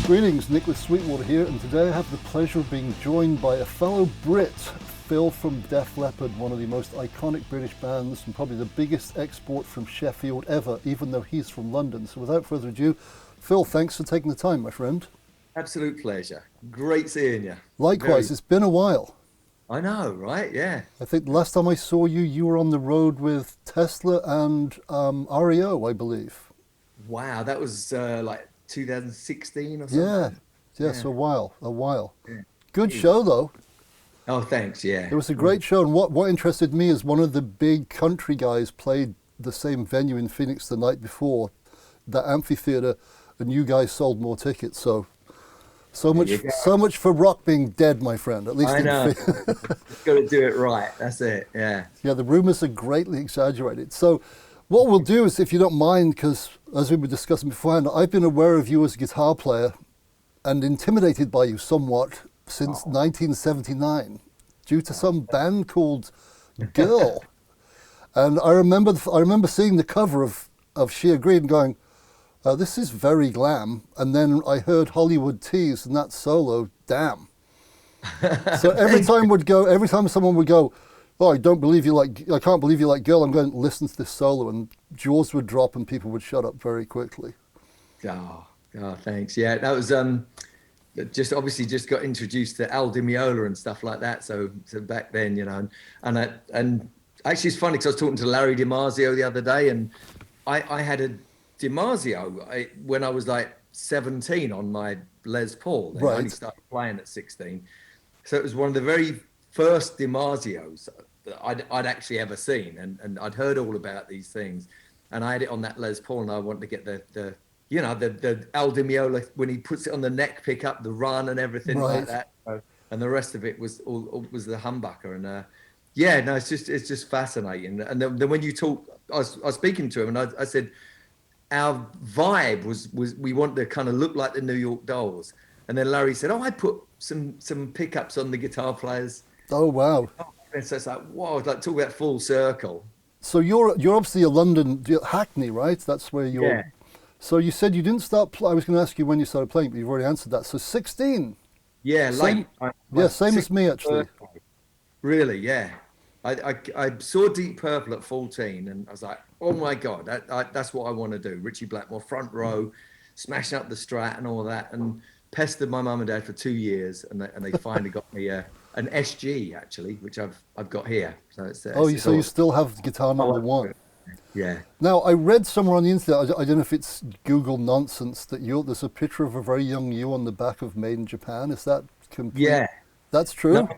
Greetings, Nick with Sweetwater here, and today I have the pleasure of being joined by a fellow Brit, Phil from Def Leppard, one of the most iconic British bands and probably the biggest export from Sheffield ever, even though he's from London. So without further ado, Phil, thanks for taking the time, my friend. Absolute pleasure. Great seeing you. Likewise, it's been a while. I know, right? Yeah. I think the last time I saw you, you were on the road with Tesla and REO, I believe. Wow, that was like 2016 or Yeah, something. yes, Yeah. a while. Yeah. Good show, though. Oh, thanks. Yeah. It was a great show, and what interested me is one of the big country guys played the same venue in Phoenix the night before, that amphitheater, and you guys sold more tickets. So There much, you go. so much for rock being dead, my friend. At least I in know. Phoenix. Got to do it right. That's it. Yeah. Yeah, the rumors are greatly exaggerated. So, what we'll do is, if you don't mind, because as we were discussing beforehand, I've been aware of you as a guitar player and intimidated by you somewhat since 1979 due to some band called Girl. And I remember seeing the cover of Sheer Greed and going, this is very glam. And then I heard Hollywood Tease and that solo, damn. So every time someone would go, oh, I can't believe you like Girl, I'm going to listen to this solo, and jaws would drop and people would shut up very quickly. Oh, thanks. Yeah, that was just got introduced to Al Di Meola and stuff like that. So back then, and actually it's funny because I was talking to Larry DiMarzio the other day, and I had a DiMarzio when I was like 17 on my Les Paul. And I only started playing at 16. So it was one of the very first DiMarzios that I'd actually ever seen, and I'd heard all about these things, and I had it on that Les Paul, and I wanted to get the Al Di Meola when he puts it on the neck pickup, the run and everything like that, and the rest of it was the humbucker, and it's just fascinating. And then when you talk, I was speaking to him, and I said our vibe was we want to kind of look like the New York Dolls, and then Larry said, oh, I put some pickups on the guitar players. Oh, wow. And so it's like, whoa, like talk about full circle. So you're obviously a London, Hackney, right? That's where you're. Yeah. So you said you didn't start. I was going to ask you when you started playing, but you've already answered that. So 16. Yeah, same as me actually. Really, yeah. I saw Deep Purple at 14, and I was like, oh my God, that's what I want to do. Richie Blackmore, front row, smashing up the Strat and all that, and pestered my mum and dad for 2 years, and they finally got me an SG actually, which I've got here. So it's so you still have guitar number one. Yeah. Now I read somewhere on the internet, I don't know if it's Google nonsense, that there's a picture of a very young you on the back of Made in Japan. Is that complete? Yeah. That's true?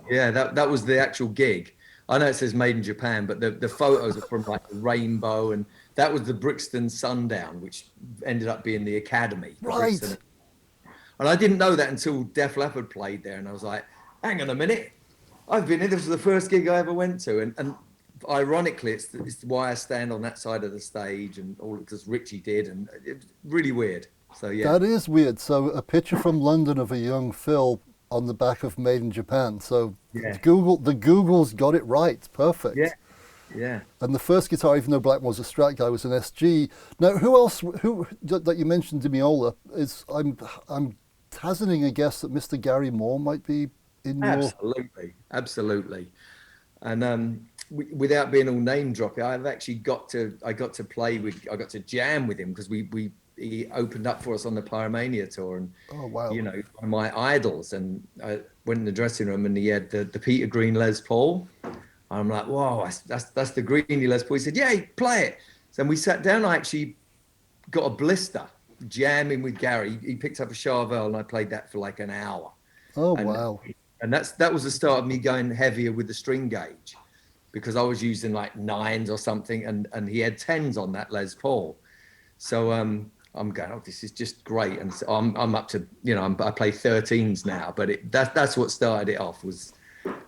Yeah, that was the actual gig. I know it says Made in Japan, but the photos are from like the Rainbow, and that was the Brixton Sundown, which ended up being the Academy. Right. And I didn't know that until Def Leppard played there, and I was like, hang on a minute, I've been here. This was the first gig I ever went to, and ironically, it's why I stand on that side of the stage, and all because Richie did, and it's really weird. So yeah, that is weird. So a picture from London of a young Phil on the back of Made in Japan. So yeah. the Google's got it right. Perfect. Yeah. And the first guitar, even though Blackmore was a Strat guy, was an SG. Now, who that you mentioned, Dimiola, is I'm hazarding a guess that Mr. Gary Moore might be in your. Absolutely. And without being all name dropping, I got to jam with him because he opened up for us on the Pyromania tour, and oh wow, one of my idols. And I went in the dressing room, and he had the Peter Green Les Paul. I'm like, whoa, that's the Greeny Les Paul. He said, yeah, play it. So we sat down. I actually got a blister jamming with Gary. He picked up a Charvel, and I played that for like an hour. Oh wow. And that was the start of me going heavier with the string gauge, because I was using like 9s or something, and he had 10s on that Les Paul. So I'm going, oh, this is just great. And so I'm up to, I play 13s now, but that's what started it off, was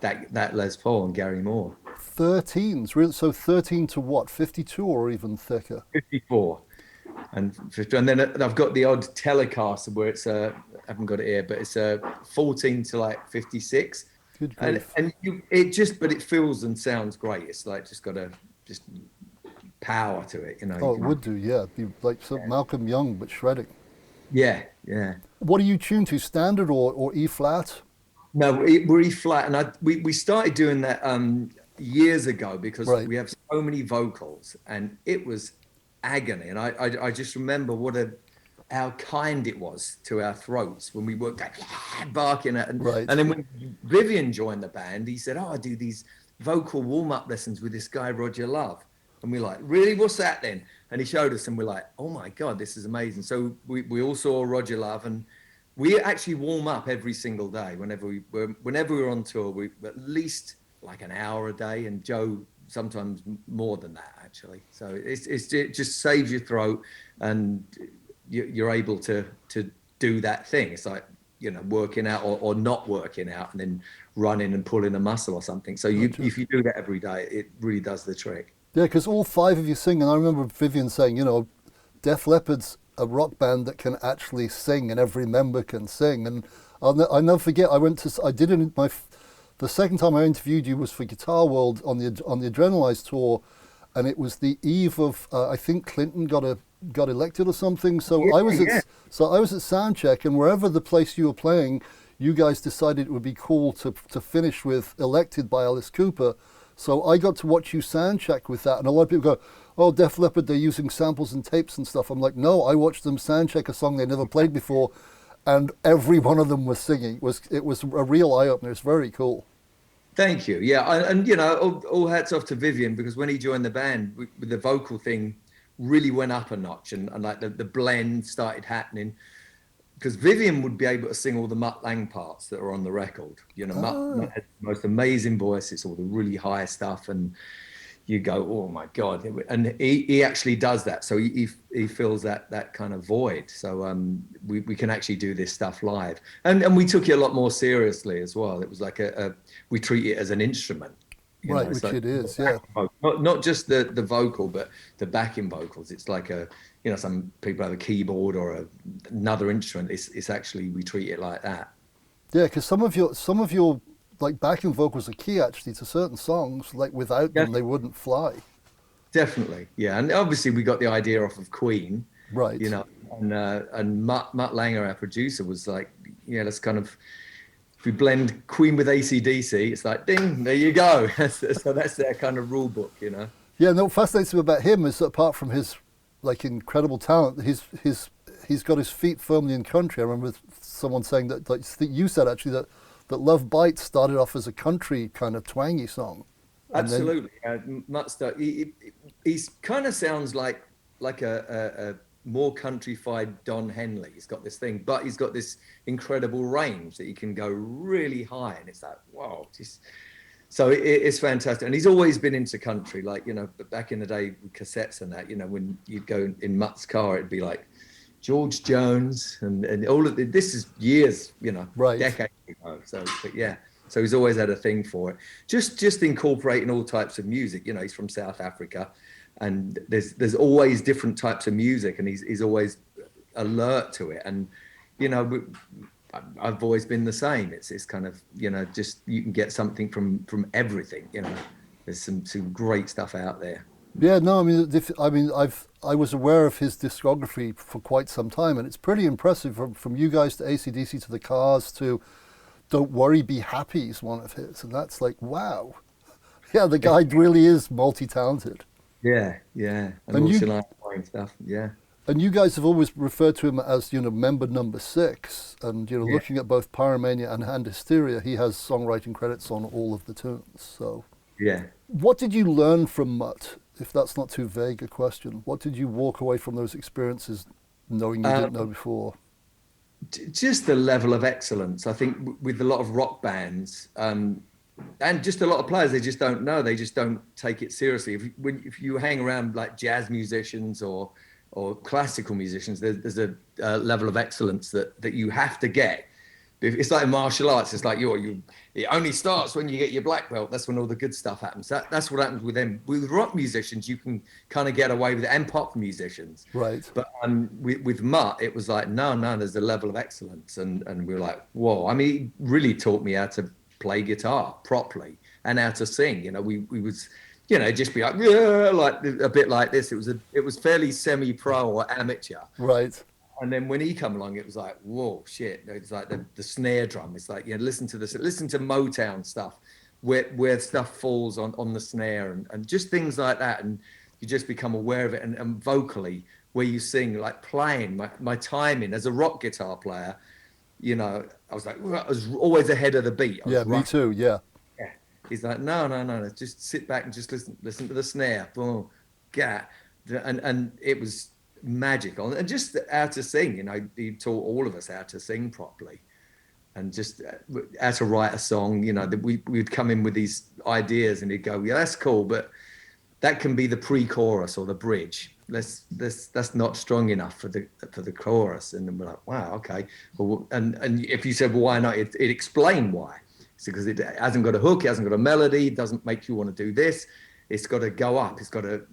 that Les Paul and Gary Moore. 13s, really? So 13 to what, 52 or even thicker? 54. And then I've got the odd Telecaster where it's I haven't got it here, but it's 14 to like 56. Good grief. And it feels and sounds great. It's like just got just power to it, Oh, it would do, yeah. It'd be like Malcolm Young, but shredding. Yeah, yeah. What are you tuned to, standard or E flat? No, we're E flat, and we started doing that years ago because Right. we have so many vocals, and it was agony. And I just remember how kind it was to our throats when we were going, barking at, Right. and then when Vivian joined the band, he said, "Oh, I do these vocal warm-up lessons with this guy Roger Love," and we're like, "Really? What's that then?" And he showed us, and we're like, "Oh my God, this is amazing!" So we all saw Roger Love, and we actually warm up every single day whenever we're on tour. We at least like an hour a day, and Joe sometimes more than that actually. So it just saves your throat, and you're able to do that thing. It's like, you know, working out or not working out, and then running and pulling a muscle or something. So if you do that every day, it really does the trick. Yeah, because all five of you sing, and I remember Vivian saying, you know, Def Leppard's a rock band that can actually sing, and every member can sing. And I'll never forget. The second time I interviewed you was for Guitar World on the Adrenalize tour, and it was the eve of I think Clinton got elected or something. So Yeah, I was yeah. I was at soundcheck, and wherever the place you were playing, you guys decided it would be cool to finish with "Elected" by Alice Cooper. So I got to watch you soundcheck with that, and a lot of people go, "Oh, Def Leppard, they're using samples and tapes and stuff." I'm like, "No, I watched them soundcheck a song they never played before, and every one of them was singing. It was a real eye opener. It's very cool." Thank you. Yeah, and you know, all hats off to Vivian, because when he joined the band, with the vocal thing really went up a notch, and like the blend started happening. Because Vivian would be able to sing all the Mutt Lange parts that are on the record. You know, Mutt has the most amazing voice. It's all the really high stuff, and you go, "Oh my God!" And he actually does that. So he fills that kind of void. So we can actually do this stuff live, and we took it a lot more seriously as well. It was like we treat it as an instrument. You Right, know, it's which like it is, yeah. not just the vocal, but the backing vocals. It's like you know, some people have a keyboard or another instrument. It's actually, we treat it like that. Yeah, because some of your like backing vocals are key actually to certain songs. Like without Yeah, them, they wouldn't fly. definitely. Yeah, and obviously we got the idea off of Queen, Right. you know, and Mutt Lange, our producer, was like, yeah, let's kind of, if we blend Queen with AC/DC, it's like, ding, there you go. So that's their kind of rule book, you know. Yeah, no, what fascinates me about him is that apart from his like incredible talent, he's got his feet firmly in country. I remember someone saying that, like you said actually, that Love Bites started off as a country kind of twangy song. And then, Absolutely. Mutt he's kind of sounds like a more countrified Don Henley. He's got this thing, but he's got this incredible range that he can go really high, and it's like, wow, so it's fantastic. And he's always been into country, like, you know, but back in the day with cassettes and that, you know, when you'd go in Mutt's car, it'd be like George Jones and all of this is years, you know, right. decades ago. So, but yeah, so he's always had a thing for it. Just incorporating all types of music. You know, he's from South Africa, and there's always different types of music, and he's always alert to it. And you know, I've always been the same. It's kind of, you know, just you can get something from everything. You know, there's some great stuff out there. Yeah, no, I was aware of his discography for quite some time, and it's pretty impressive from you guys to AC/DC to the Cars to Don't Worry, Be Happy is one of his, and that's like, wow. Yeah, the guy really is multi-talented. Yeah, and And also you like playing stuff. Yeah. and you guys have always referred to him as, you know, member number 6, and you know, Yeah. looking at both Pyromania and Hysteria, he has songwriting credits on all of the tunes. So, Yeah. what did you learn from Mutt? If that's not too vague a question, what did you walk away from those experiences knowing you didn't know before? Just the level of excellence. I think with a lot of rock bands, and just a lot of players, they just don't know. They just don't take it seriously. If you hang around like jazz musicians or classical musicians, there's a level of excellence that you have to get. It's like martial arts. It's like it only starts when you get your black belt. That's when all the good stuff happens. That's what happens with them. With rock musicians, you can kind of get away with it, and pop musicians. Right. But with Mutt, it was like, no, there's a level of excellence. And we were like, whoa. I mean, he really taught me how to play guitar properly and how to sing. You know, we was, you know, just be like a bit like this. It was fairly semi-pro or amateur. Right. And then when he come along, it was like, whoa, shit. It's like the snare drum. It's like, listen to Motown stuff where stuff falls on the snare and just things like that. And you just become aware of it. And vocally, where you sing, like playing, my timing as a rock guitar player, I was like, I was always ahead of the beat. Yeah, me too. Yeah. Yeah. He's like, no. Just sit back and just listen to the snare. Boom. Yeah. And it was magical, and just how to sing. He taught all of us how to sing properly, and just how to write a song. We'd come in with these ideas, and he'd go, "Yeah, that's cool, but that can be the pre-chorus or the bridge. That's not strong enough for the chorus." And then we're like, "Wow, okay." Well, and if you said, "Well, why not?" It explained why. It's because it hasn't got a hook, it hasn't got a melody, it doesn't make you want to do this. It's got to go up. It's got to,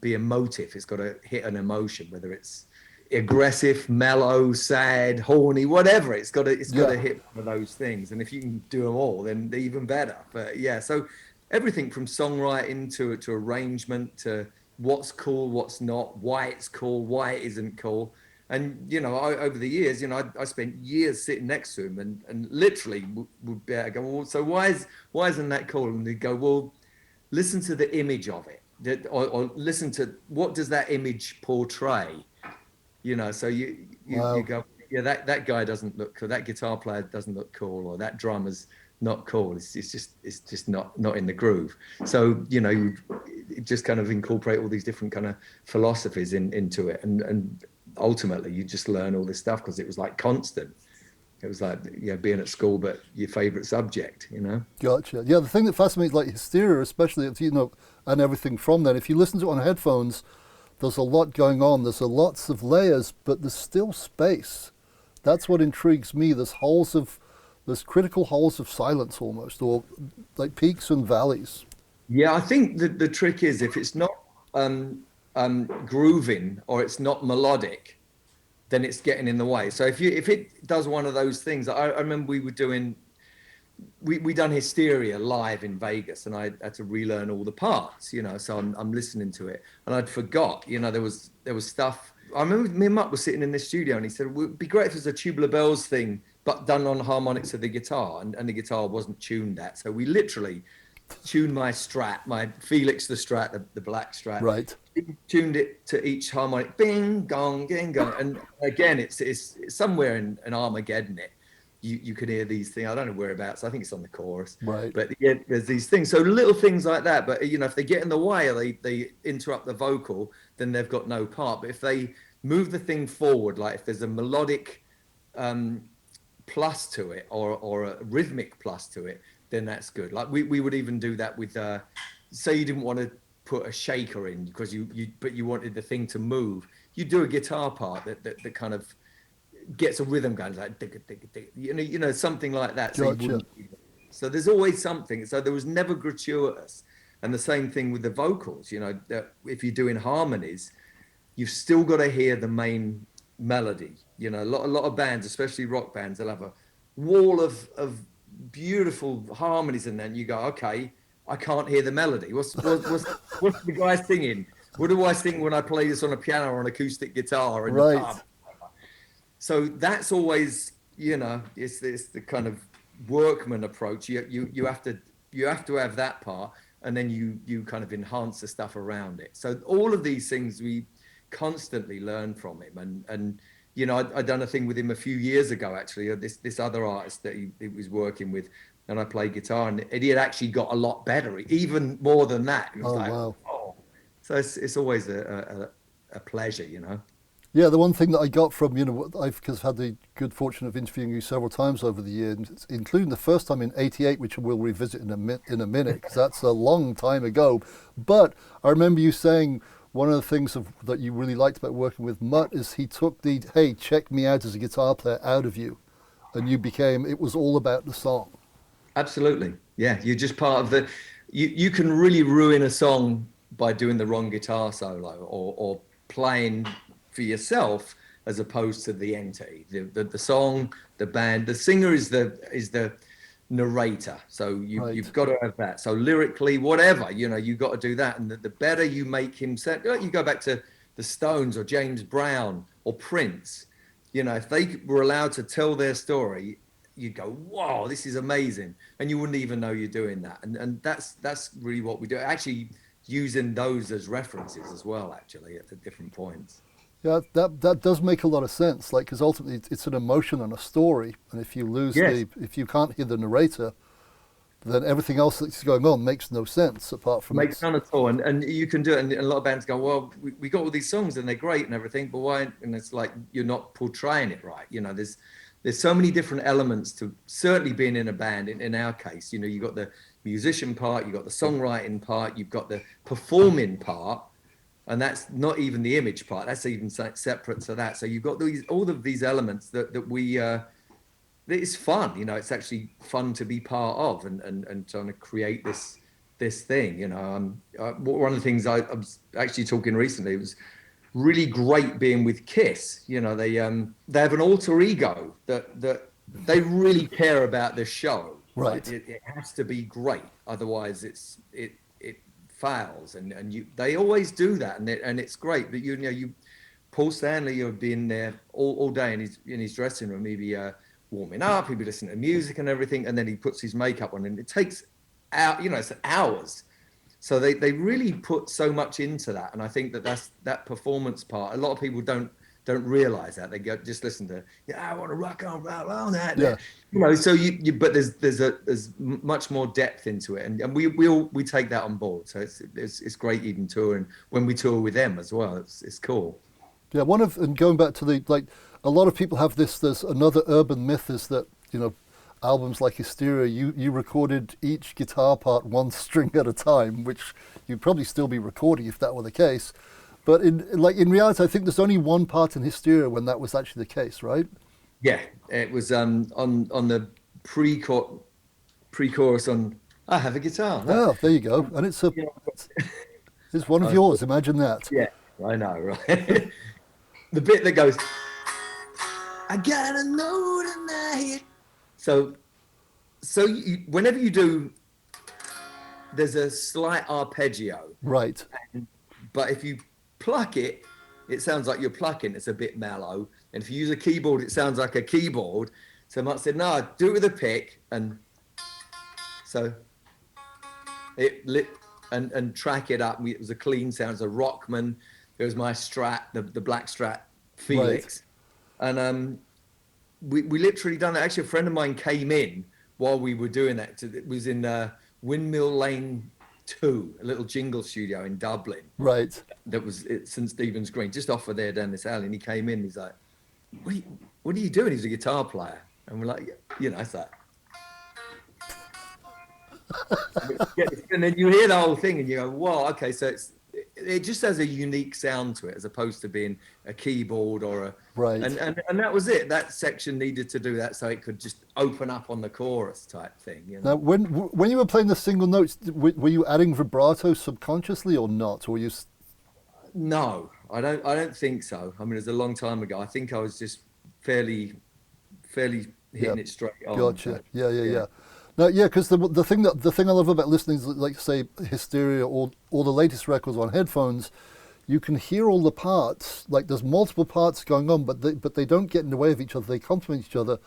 be emotive. It's got to hit an emotion, whether it's aggressive, mellow, sad, horny, whatever. It's got to hit one of those things. And if you can do them all, then even better. But yeah, so everything from songwriting to arrangement to what's cool, what's not, why it's cool, why it isn't cool. And over the years, I spent years sitting next to him and literally would be able to go, well, so why isn't that cool? And they'd go, well, listen to the image of it, or listen to what does that image portray, so you go, yeah, that guy doesn't look cool, that guitar player doesn't look cool, or that drummer's not cool, it's just not in the groove. So you just kind of incorporate all these different kind of philosophies into it, and ultimately you just learn all this stuff because it was like constant. It was like, being at school, but your favorite subject, Gotcha. Yeah, the thing that fascinates, like Hysteria, especially, and everything from that, if you listen to it on headphones, there's a lot going on. There's lots of layers, but there's still space. That's what intrigues me. There's critical holes of silence almost, or like peaks and valleys. Yeah, I think the trick is if it's not grooving or it's not melodic, then it's getting in the way. So if it does one of those things, I remember we done Hysteria live in Vegas, and I had to relearn all the parts, so I'm listening to it, and I'd forgot, there was stuff. I remember me and Mutt were sitting in this studio, and he said, well, it'd be great if it was a Tubular Bells thing, but done on harmonics of the guitar, and the guitar wasn't tuned that. So we literally tuned my Strat, my Felix the Strat, the black Strat. Right. Tuned it to each harmonic, bing, gong, ging, gong. And again, it's somewhere in Armageddon. You can hear these things. I don't know whereabouts. I think it's on the chorus. Right. But yeah, there's these things. So little things like that. But if they get in the way, they interrupt the vocal, then they've got no part. But if they move the thing forward, like if there's a melodic plus to it or a rhythmic plus to it, then that's good. Like we would even do that with, say you didn't want to put a shaker in because you wanted the thing to move. You do a guitar part that kind of gets a rhythm going, like something like that. Gotcha. So there's always something. So there was never gratuitous. And the same thing with the vocals. That if you're doing harmonies, you've still got to hear the main melody. A lot of bands, especially rock bands, they'll have a wall of beautiful harmonies, and then you go, okay, I can't hear the melody. What's the guy singing? What do I sing when I play this on a piano or an acoustic guitar? And right. So that's always, it's the kind of workman approach. You have to have that part, and then you kind of enhance the stuff around it. So all of these things we constantly learn from him, and I'd done a thing with him a few years ago, actually, this other artist that he was working with, and I played guitar, and he had actually got a lot better, even more than that. It was wow. Oh. So it's always a pleasure, Yeah, the one thing that I got from, I've had the good fortune of interviewing you several times over the years, including the first time in '88, which we'll revisit in a minute, because that's a long time ago. But I remember you saying one of the things that you really liked about working with Mutt is he took the, hey, check me out as a guitar player out of you, and it was all about the song. Absolutely. Yeah, you're just part of the, you can really ruin a song by doing the wrong guitar solo or playing for yourself as opposed to the entity. The song, the band, the singer is the narrator. So you've got to have that. So lyrically, whatever, you've got to do that. And the better you make him sound, you go back to the Stones or James Brown or Prince, you know, if they were allowed to tell their story, you'd go, wow, this is amazing. And you wouldn't even know you're doing that. And that's really what we do. Actually using those as references as well, actually, at the different points. Yeah, that does make a lot of sense. Like, because ultimately it's an emotion and a story, and if you lose if you can't hear the narrator, then everything else that's going on makes no sense apart from makes none at all. And you can do it. And a lot of bands go, well, we got all these songs and they're great and everything, but why? And it's like you're not portraying it right. You know, there's so many different elements to certainly being in a band. In our case, you know, you got the musician part, you got the songwriting part, you've got the performing part. And that's not even the image part. That's even separate to that. So you've got all of these elements that we, it's fun. You know, it's actually fun to be part of and trying to create this thing. You know, one of the things I was actually talking recently, it was really great being with Kiss. You know, they have an alter ego that they really care about this show. Right. It has to be great. Otherwise, it fails, and they always do that, and it's great. But you know, Paul Stanley, you've been there all day in his dressing room. He'd be warming up, he'd be listening to music and everything, and then he puts his makeup on, and it takes it's hours. So they really put so much into that, and I think that's that performance part. A lot of people don't realize that. They just listen to, I want to rock on, roll that. Yeah. You know, so but there's much more depth into it, and we take that on board. So it's great even touring when we tour with them as well. It's cool. Yeah, and going back to a lot of people have this. There's another urban myth is that, you know, albums like Hysteria, you recorded each guitar part one string at a time, which you'd probably still be recording if that were the case. But in reality, I think there's only one part in Hysteria when that was actually the case, right? Yeah, it was on the pre-chorus on I Have a Guitar. Oh, there you go. And it's one of yours. Imagine that. Yeah, I know, right? The bit that goes, I gotta know tonight. So whenever you do, there's a slight arpeggio. Right. But if you pluck it, it sounds like you're plucking. It's a bit mellow. And if you use a keyboard, it sounds like a keyboard. So Mutt said, no, do it with a pick. And so it lit and track it up. It was a clean sound. It was a Rockman. It was my Strat, the black Strat Felix. Right. And we literally done that. Actually, a friend of mine came in while we were doing that. It was in Windmill Lane 2, a little jingle studio in Dublin. Right. That was at St. Stephen's Green, just off of there down this alley. And he came in, he's like, what are you doing? He's a guitar player. And we're like, you know, it's like, and then you hear the whole thing and you go, wow, okay, so it just has a unique sound to it as opposed to being a keyboard or a right. And that was it. That section needed to do that so it could just open up on the chorus type thing. You know? Now, when you were playing the single notes, were you adding vibrato subconsciously or not? Or were you? No, I don't think so. I mean, it was a long time ago. I think I was just fairly hitting it straight on. Gotcha. Yeah. No, yeah, because the thing I love about listening is, like, say, Hysteria or the latest records on headphones, you can hear all the parts. Like, there's multiple parts going on, but they don't get in the way of each other. They complement each other.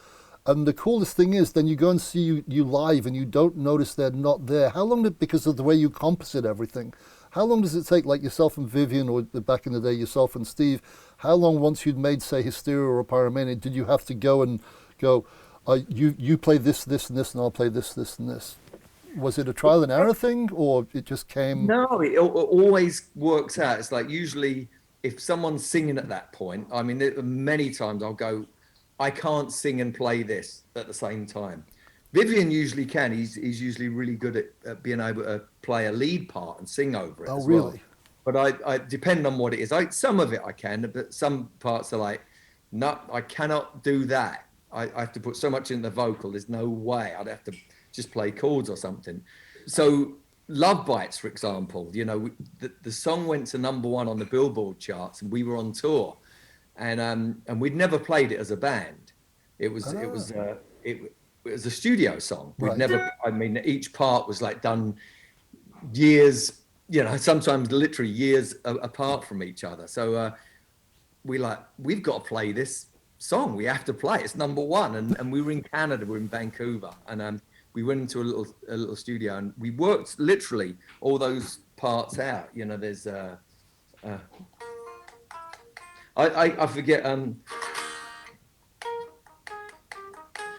And the coolest thing is, then you go and see you live, and you don't notice they're not there. How long because of the way you composite everything? How long does it take, like yourself and Vivian, or back in the day, yourself and Steve? How long once you'd made, say, Hysteria or Pyromania, did you have to go? You play this, and this, and I'll play this, and this. Was it a trial and error thing, or it just came? No, it always works out. It's like usually if someone's singing at that point, I mean, many times I'll go, I can't sing and play this at the same time. Vivian usually can. He's usually really good at being able to play a lead part and sing over it. Oh, as really? Well. But I depend on what it is. Some of it I can, but some parts are like, no, I cannot do that. I have to put so much in the vocal. There's no way. I'd have to just play chords or something. So Love Bites, for example, you know, the song went to #1 on the Billboard charts, and we were on tour, and we'd never played it as a band. It was a studio song. We'd never. I mean, each part was like done years you know, sometimes literally years apart from each other. So we've got to play this song. We have to play. It's number one. And we were in Canada. We were in Vancouver, and we went into a little studio, and we worked literally all those parts out. You know, there's I forget.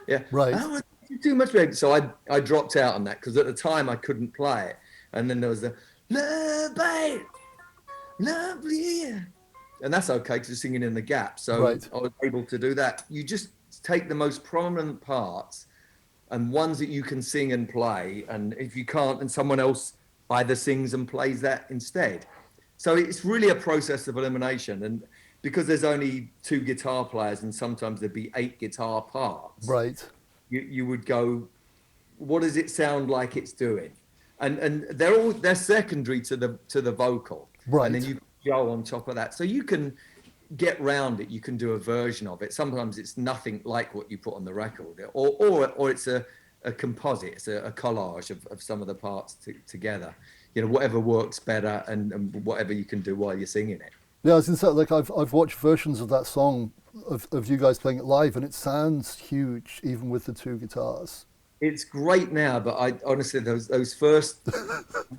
Yeah. Right. Oh, too much. So I dropped out on that because at the time I couldn't play it. And then there was the love, babe, lovely, and that's okay because you're singing in the gap. So right. I was able to do that. You just take the most prominent parts and ones that you can sing and play, and if you can't, then someone else either sings and plays that instead. So it's really a process of elimination, and because there's only 2 guitar players and sometimes there'd be 8 guitar parts, right, you would go, what does it sound like it's doing? And they're secondary to the vocal, right, and then you go on top of that, so you can get round it. You can do a version of it. Sometimes it's nothing like what you put on the record, or it's a composite, it's a collage of some of the parts together. You know, whatever works better, and whatever you can do while you're singing it. Yeah, I was gonna say, like I've watched versions of that song of you guys playing it live, and it sounds huge even with the 2 guitars. It's great now, but I honestly, those first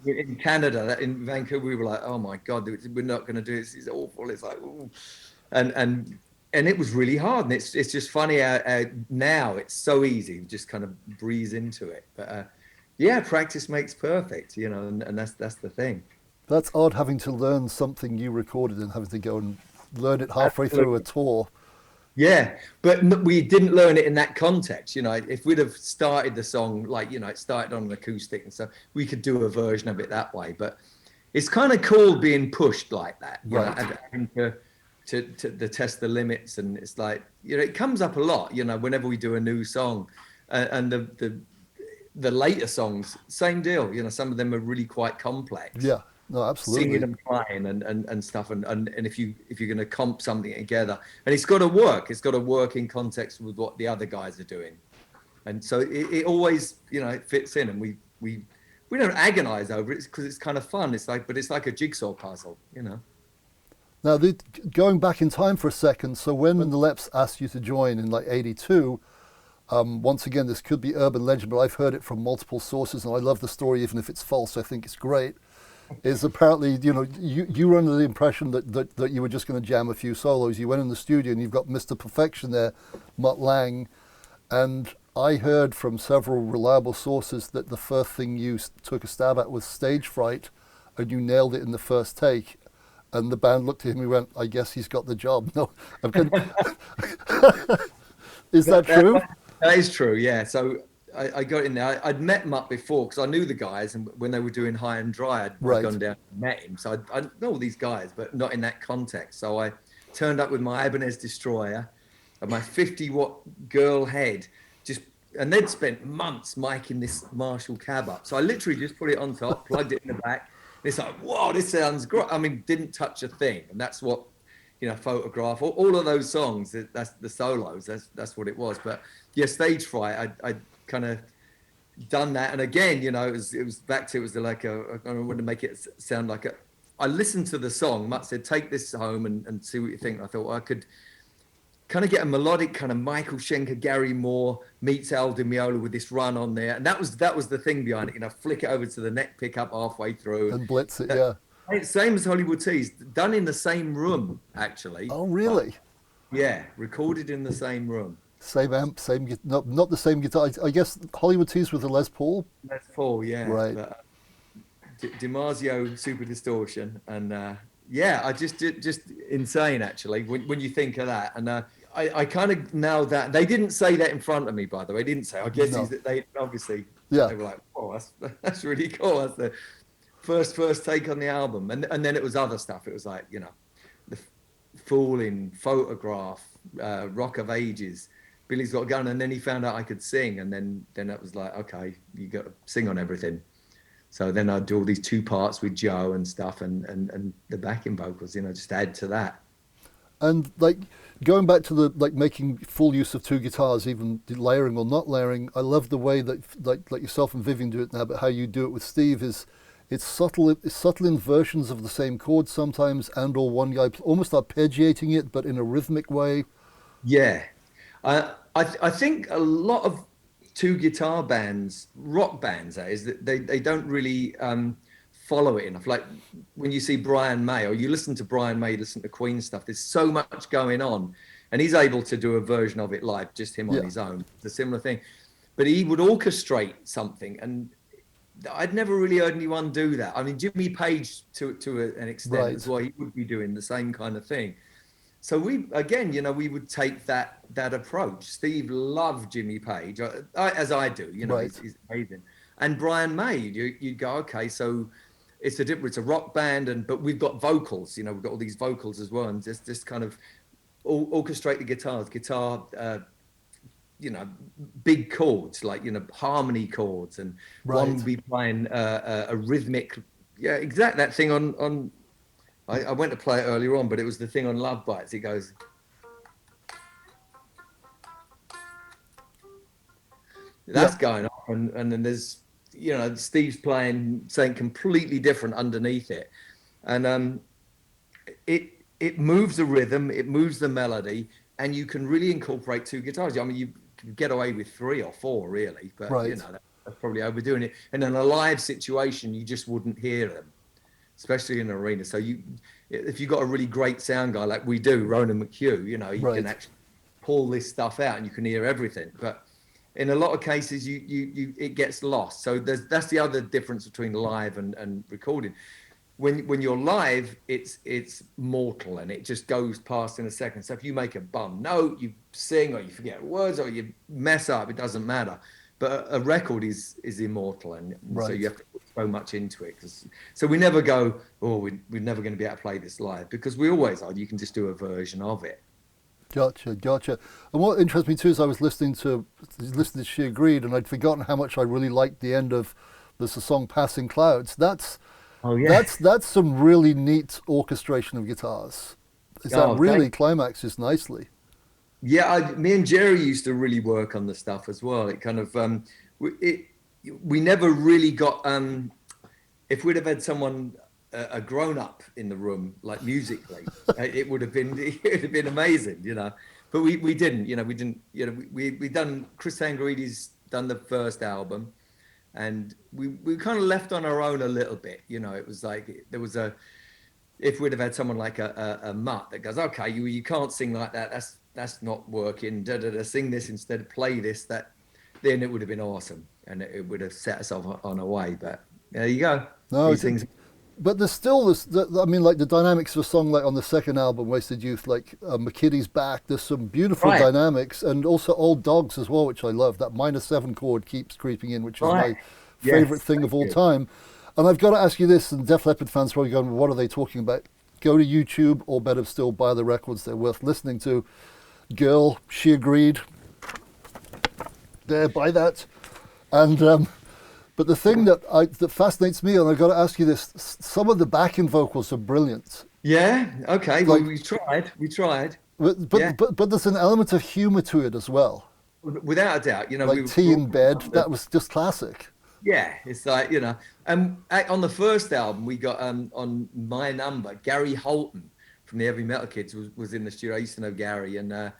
in Canada, in Vancouver, we were like, oh my God, we're not going to do this. It's awful. It's like, ooh. And it was really hard. And it's just funny how now it's so easy, you just kind of breeze into it. But yeah, practice makes perfect, you know, and that's the thing. That's odd, having to learn something you recorded and having to go and learn it halfway through a tour. Yeah, but we didn't learn it in that context. You know, if we'd have started the song like, you know, it started on an acoustic and stuff, we could do a version of it that way. But it's kind of cool being pushed like that, you right. know, having to test the limits. And it's like, you know, it comes up a lot, you know, whenever we do a new song, and the later songs, same deal. You know, some of them are really quite complex. Yeah. No, absolutely. Singing and playing and stuff, and if you're going to comp something together, and it's got to work in context with what the other guys are doing, and so it always, you know, it fits in, and we don't agonize over it because it's kind of fun. It's like a jigsaw puzzle, you know. Now, going back in time for a second, so when the Leps asked you to join in like '82, once again, this could be urban legend, but I've heard it from multiple sources, and I love the story even if it's false. I think it's great. Is apparently, you know, you were under the impression that you were just going to jam a few solos. You went in the studio and you've got Mr. Perfection there, Mutt Lange, and I heard from several reliable sources that the first thing you took a stab at was stage fright, and you nailed it in the first take. And the band looked at him and went, I guess he's got the job. No, I'm going Is that true? That is true, yeah. So I got in there. I'd met Mutt before because I knew the guys, and when they were doing High and Dry, I'd gone down and met him. So I know all these guys, but not in that context. So I turned up with my Ibanez Destroyer and my 50-watt girl head, and they'd spent months miking this Marshall cab up. So I literally just put it on top, plugged it in the back. It's like, whoa, this sounds great. I mean, didn't touch a thing, and that's what, you know, Photograph, all of those songs. That's the solos. That's what it was. But yeah, stage fright. I kind of done that, and again, you know, it was back to, it was like I wanted to make it sound like a. I listened to the song. Mutt said, take this home and see what you think. And I thought, well, I could kind of get a melodic kind of Michael Schenker, Gary Moore meets Al Di Meola with this run on there, and that was the thing behind it. You know, flick it over to the neck pickup halfway through and blitz it. Yeah, same as Hollywood Teas, done in the same room actually. Oh, really? Yeah, recorded in the same room. Same amp, not the same guitar. I guess Hollywood Teas with the Les Paul. Les Paul, yeah. Right. But, DiMarzio Super Distortion, and yeah, I just insane actually when you think of that. And I kind of now that they didn't say that in front of me, by the way. They didn't say. I guess No. they obviously Yeah. they were like, oh, that's really cool. That's the first take on the album, and then it was other stuff. It was like, you know, the Fooling, Photograph, Rock of Ages, Billy's Got a Gun, and then he found out I could sing, and then it was like, okay, you got to sing on everything. So then I'd do all these 2 parts with Joe and stuff, and the backing vocals, you know, just add to that. And like going back to the like making full use of 2 guitars, even layering or not layering, I love the way that like yourself and Vivian do it now, but how you do it with Steve is It's subtle inversions of the same chord sometimes, and or one guy almost arpeggiating it, but in a rhythmic way. Yeah, I think a lot of two guitar bands, rock bands, that is, that they don't really follow it enough. Like when you see Brian May, or you listen to Brian May, listen to Queen stuff, there's so much going on, and he's able to do a version of it live, just him on his own. It's a similar thing, but he would orchestrate something, and I'd never really heard anyone do that. I mean, Jimmy Page to an extent as well, he would be doing the same kind of thing. So we, again, you know, we would take that approach. Steve loved Jimmy Page, as I do, you know, he's amazing. And Brian May, you'd go, okay, so it's a rock band, but we've got vocals, you know, we've got all these vocals as well, and just kind of orchestrate the guitar, you know, big chords, like, you know, harmony chords, and one would be playing a rhythmic, that thing on I went to play it earlier on, but it was the thing on Love Bites. It goes, that's going on, and then there's, you know, Steve's playing something completely different underneath it, and it moves the rhythm, it moves the melody, and you can really incorporate two guitars. I mean, you can get away with 3 or 4 really, but you know, that's probably overdoing it. And in a live situation, you just wouldn't hear them, especially in an arena. So if you've got a really great sound guy like we do, Ronan McHugh, you know, you can actually pull this stuff out and you can hear everything. But in a lot of cases, it gets lost. So that's the other difference between live and recording. When you're live, it's mortal and it just goes past in a second. So if you make a bum note, you sing, or you forget words, or you mess up, it doesn't matter. But a record is immortal, and so you have to put so much into it. So we never go, oh, we're never going to be able to play this live, because we always are. You can just do a version of it. Gotcha. And what interests me too is I was listening to She Agreed, and I'd forgotten how much I really liked the end of the song Passing Clouds. That's some really neat orchestration of guitars. That really climaxes nicely. Yeah, me and Jerry used to really work on the stuff as well. It kind of, we never really got, if we'd have had someone, a grown-up in the room, like musically, it would have been amazing, you know. But we didn't, you know, we done, Chris Angridi's done the first album, and we kind of left on our own a little bit, you know. It was like, if we'd have had someone like a Mutt that goes, okay, you can't sing like that, that's not working, sing this instead, play this, then it would have been awesome, and it would have set us off on our way. But there you go. But there's still this, I mean, like the dynamics of a song like on the second album, Wasted Youth, like McKitty's Back, there's some beautiful dynamics, and also Old Dogs as well, which I love. That minor 7 chord keeps creeping in, which is my favorite thing of all time. And I've got to ask you this, and Def Leppard fans are probably going, what are they talking about? Go to YouTube, or better still, buy the records. They're worth listening to. Girl, She Agreed. There, buy that. And but the thing that fascinates me, and I've got to ask you this, some of the backing vocals are brilliant. Yeah. Okay. Well, we tried. But there's an element of humour to it as well. Without a doubt, you know, like Tea in Bed. That was just classic. Yeah, it's like, you know, on the first album we got on My Number, Gary Holton from the Heavy Metal Kids was in the studio. I used to know Gary, and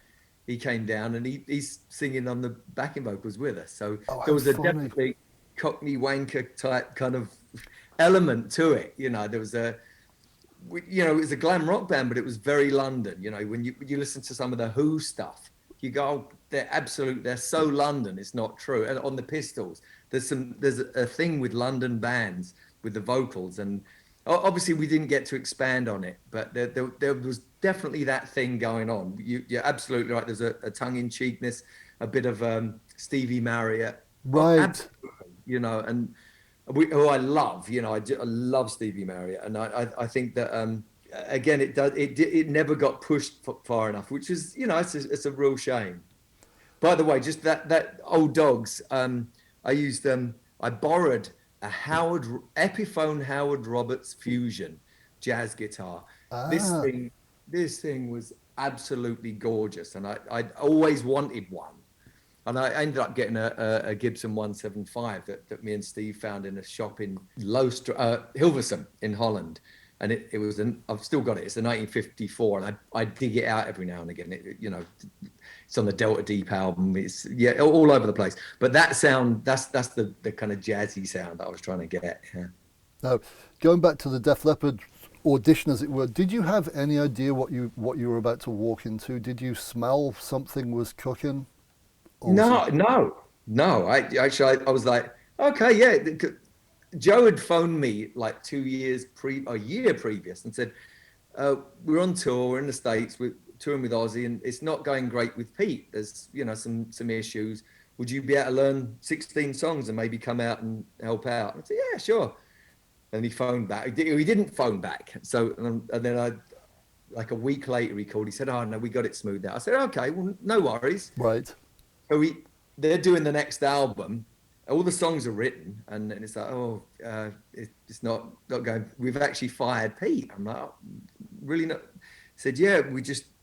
he came down and he's singing on the backing vocals with us. So there was a definitely Cockney wanker type kind of element to it. You know, there was it was a glam rock band, but it was very London. You know, when you listen to some of the Who stuff, you go, oh, they're so London. It's not true. And on the Pistols, there's a thing with London bands with the vocals, and obviously we didn't get to expand on it, but there was definitely that thing going on. You're absolutely right. There's a tongue-in-cheekness, a bit of Stevie Marriott, right? Absolutely, you know, and who I love. You know, I love Stevie Marriott, and I think that again it never got pushed far enough, which is, you know, it's a real shame. By the way, just that Old Dogs, I borrowed a Epiphone Howard Roberts Fusion jazz guitar. This thing was absolutely gorgeous, and I'd always wanted one. And I ended up getting a Gibson 175 that me and Steve found in a shop in Hilversum in Holland. And it was I've still got it. It's a 1954, and I dig it out every now and again. It's on the Delta Deep album. It's all over the place. But that sound, that's the kind of jazzy sound that I was trying to get. Yeah. Now, going back to the Def Leppard audition, as it were, did you have any idea what you were about to walk into? Did you smell something was cooking? No. I was like, okay, yeah. Joe had phoned me like a year previous and said, we're on tour, we're in the States, we're touring with Ozzy, and it's not going great with Pete. There's, some issues. Would you be able to learn 16 songs and maybe come out and help out? I said, yeah, sure. And he phoned back. He didn't phone back. So, and then like a week later, he called. He said, oh, no, we got it smoothed out. I said, okay, well, no worries. Right. So they're doing the next album. All the songs are written, and it's like, it's not going. We've actually fired Pete. I'm like, oh, really not? He said, yeah,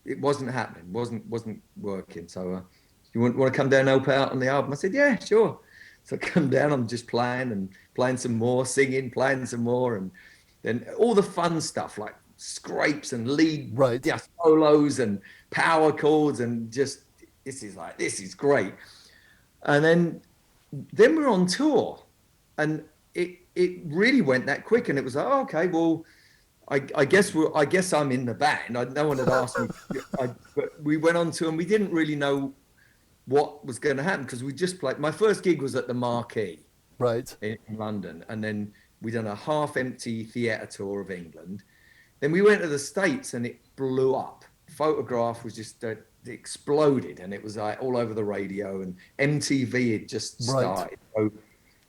it wasn't happening, wasn't working. So you want to come down and help out on the album? I said, yeah, sure. So I come down. I'm just playing some more, singing, playing some more, and then all the fun stuff like scrapes and lead, right, solos and power chords, and just this is great. And then we're on tour, and it really went that quick, and it was like, oh, okay, well, I guess I'm in the band. No one had asked me, but we went on tour, and we didn't really know what was going to happen because we just played. My first gig was at the Marquee, right, in London, and then we done a half-empty theatre tour of England. Then we went to the States, and it blew up. Photograph was just exploded, and it was like all over the radio, and MTV had just started. Right. So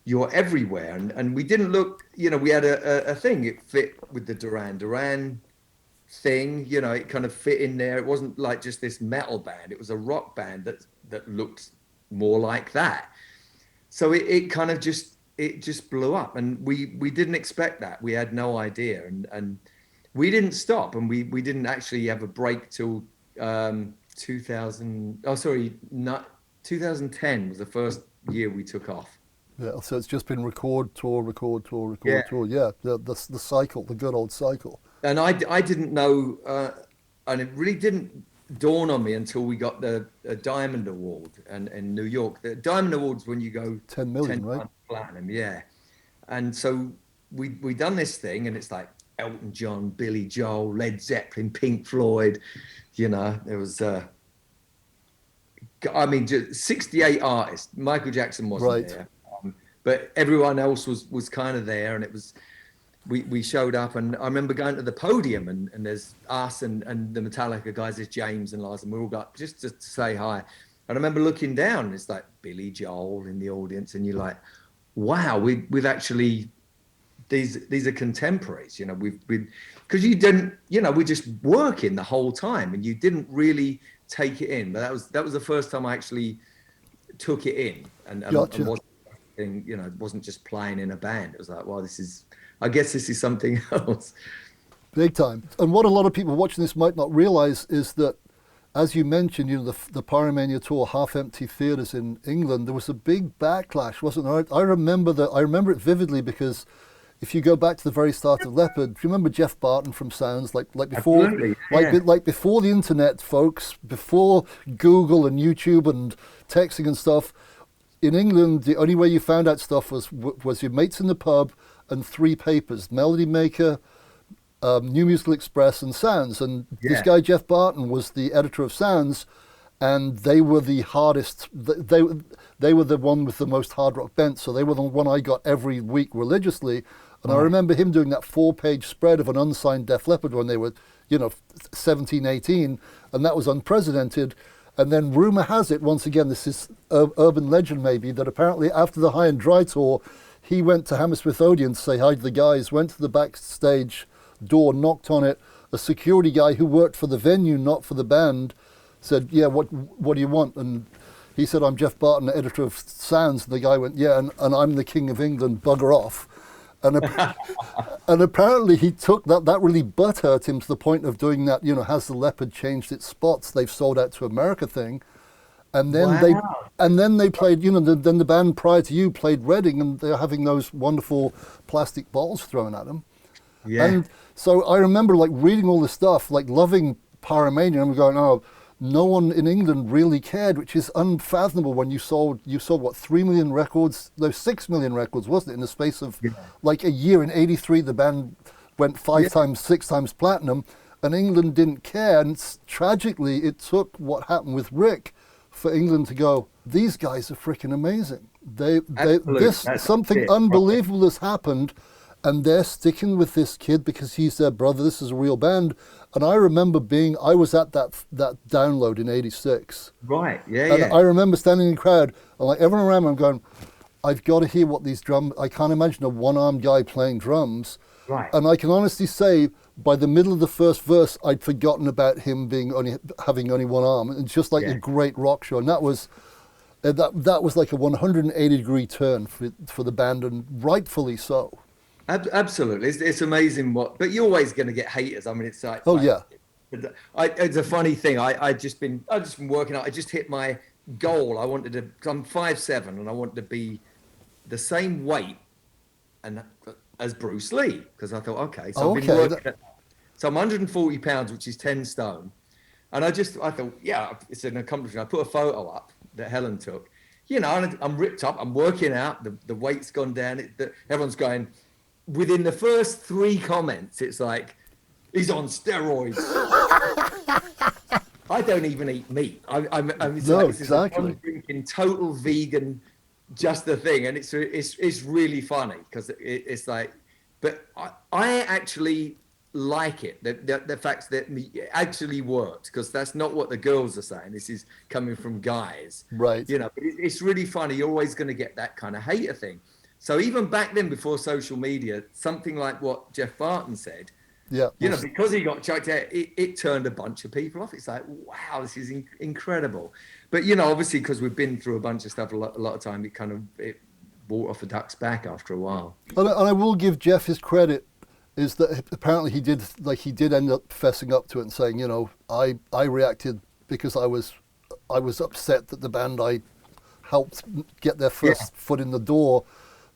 you're everywhere, and we didn't look. We had a thing. It fit with the Duran Duran thing. It kind of fit in there. It wasn't like just this metal band. It was a rock band that looked more like that. So it kind of just blew up, and we didn't expect that. We had no idea, and we didn't stop, and we didn't actually have a break till 2010 was the first year we took off. Yeah, so it's just been record, tour. Yeah, the cycle, the good old cycle. And I didn't know, and it really didn't dawn on me until we got the Diamond Award in New York. The Diamond Award's when you go 10 million, right? Platinum, yeah. And so we done this thing, and it's like Elton John, Billy Joel, Led Zeppelin, Pink Floyd. There was, just 68 artists. Michael Jackson wasn't there, but everyone else was kind of there, and it was. We showed up, and I remember going to the podium, and there's us and the Metallica guys, there's James and Lars, and we all got just to say hi. And I remember looking down, and it's like Billy Joel in the audience, and you're like, wow, we've actually. These are contemporaries, we've because you didn't, we're just working the whole time, and you didn't really take it in. But that was the first time I actually took it in, and gotcha. Wasn't just playing in a band. It was like, wow, I guess this is something else. Big time. And what a lot of people watching this might not realize is that, as you mentioned, the Pyromania tour, half-empty theatres in England, there was a big backlash, wasn't there? I remember it vividly because if you go back to the very start of Leppard, do you remember Jeff Barton from Sounds? Like before, like before the internet, folks, before Google and YouTube and texting and stuff. In England, the only way you found out stuff was your mates in the pub and 3 papers: Melody Maker, New Musical Express, and Sounds. And this guy Jeff Barton was the editor of Sounds, and they were the hardest. They were the one with the most hard rock bent. So they were the one I got every week religiously. And I remember him doing that 4-page spread of an unsigned Def Leppard when they were, 17, 18, and that was unprecedented. And then rumor has it, once again, this is urban legend maybe, that apparently after the High and Dry tour, he went to Hammersmith Odeon to say hi to the guys, went to the backstage door, knocked on it. A security guy who worked for the venue, not for the band, said, yeah, what do you want? And he said, I'm Jeff Barton, editor of Sounds. And the guy went, yeah, and I'm the King of England, bugger off. And apparently he took that really butthurt him to the point of doing that, has the Leopard changed its spots? They've sold out to America thing. And then Wow. they played, then the band prior to you played Reading, and they're having those wonderful plastic balls thrown at them. Yeah. And so I remember like reading all this stuff, like loving Pyromania, and going, oh, no one in England really cared, which is unfathomable when you sold what, 3 million records, no, 6 million records, wasn't it, in the space of Yeah. like a year. In '83 the band went five Yeah. times, 6 times platinum, and England didn't care. And tragically it took what happened with Rick for England to go, these guys are freaking amazing. Absolutely. This That's something it. unbelievable has happened, and they're sticking with this kid because he's their brother. This is a real band. And I remember I was at that download in '86. Right. Yeah. And Yeah. I remember standing in the crowd, and like everyone around me, I'm going, I've got to hear what these I can't imagine a one-armed guy playing drums. Right. And I can honestly say, by the middle of the first verse, I'd forgotten about him having only one arm. It's just like Yeah. a great rock show. And that was like a 180-degree turn for the band, and rightfully so. Absolutely, it's amazing but you're always going to get haters. I mean, it's like, Oh yeah. it's a funny thing. I've just been working out. I just hit my goal. I wanted to. 'Cause I'm 5'7", and I wanted to be the same weight as Bruce Lee, because I thought, okay, so I've been working. So I'm 140 pounds, which is 10 stone, and I thought, yeah, it's an accomplishment. I put a photo up that Helen took, and I'm ripped up. I'm working out. The weight's gone down. Everyone's going. Within the first 3 comments, it's like, he's on steroids. I don't even eat meat. I'm exactly. drinking total vegan, just the thing, and it's really funny because it's like, but I actually like it. The fact that it actually worked, because that's not what the girls are saying. This is coming from guys, Right. But it's really funny. You're always going to get that kind of hater thing. So even back then, before social media, something like what Jeff Barton said, Yeah. because he got chucked out, it turned a bunch of people off. It's like, wow, this is incredible. But, obviously, because we've been through a bunch of stuff a lot of time, it brought off a duck's back after a while. And I will give Jeff his credit, is that apparently he did end up fessing up to it and saying, I reacted because I was upset that the band I helped get their first foot in the door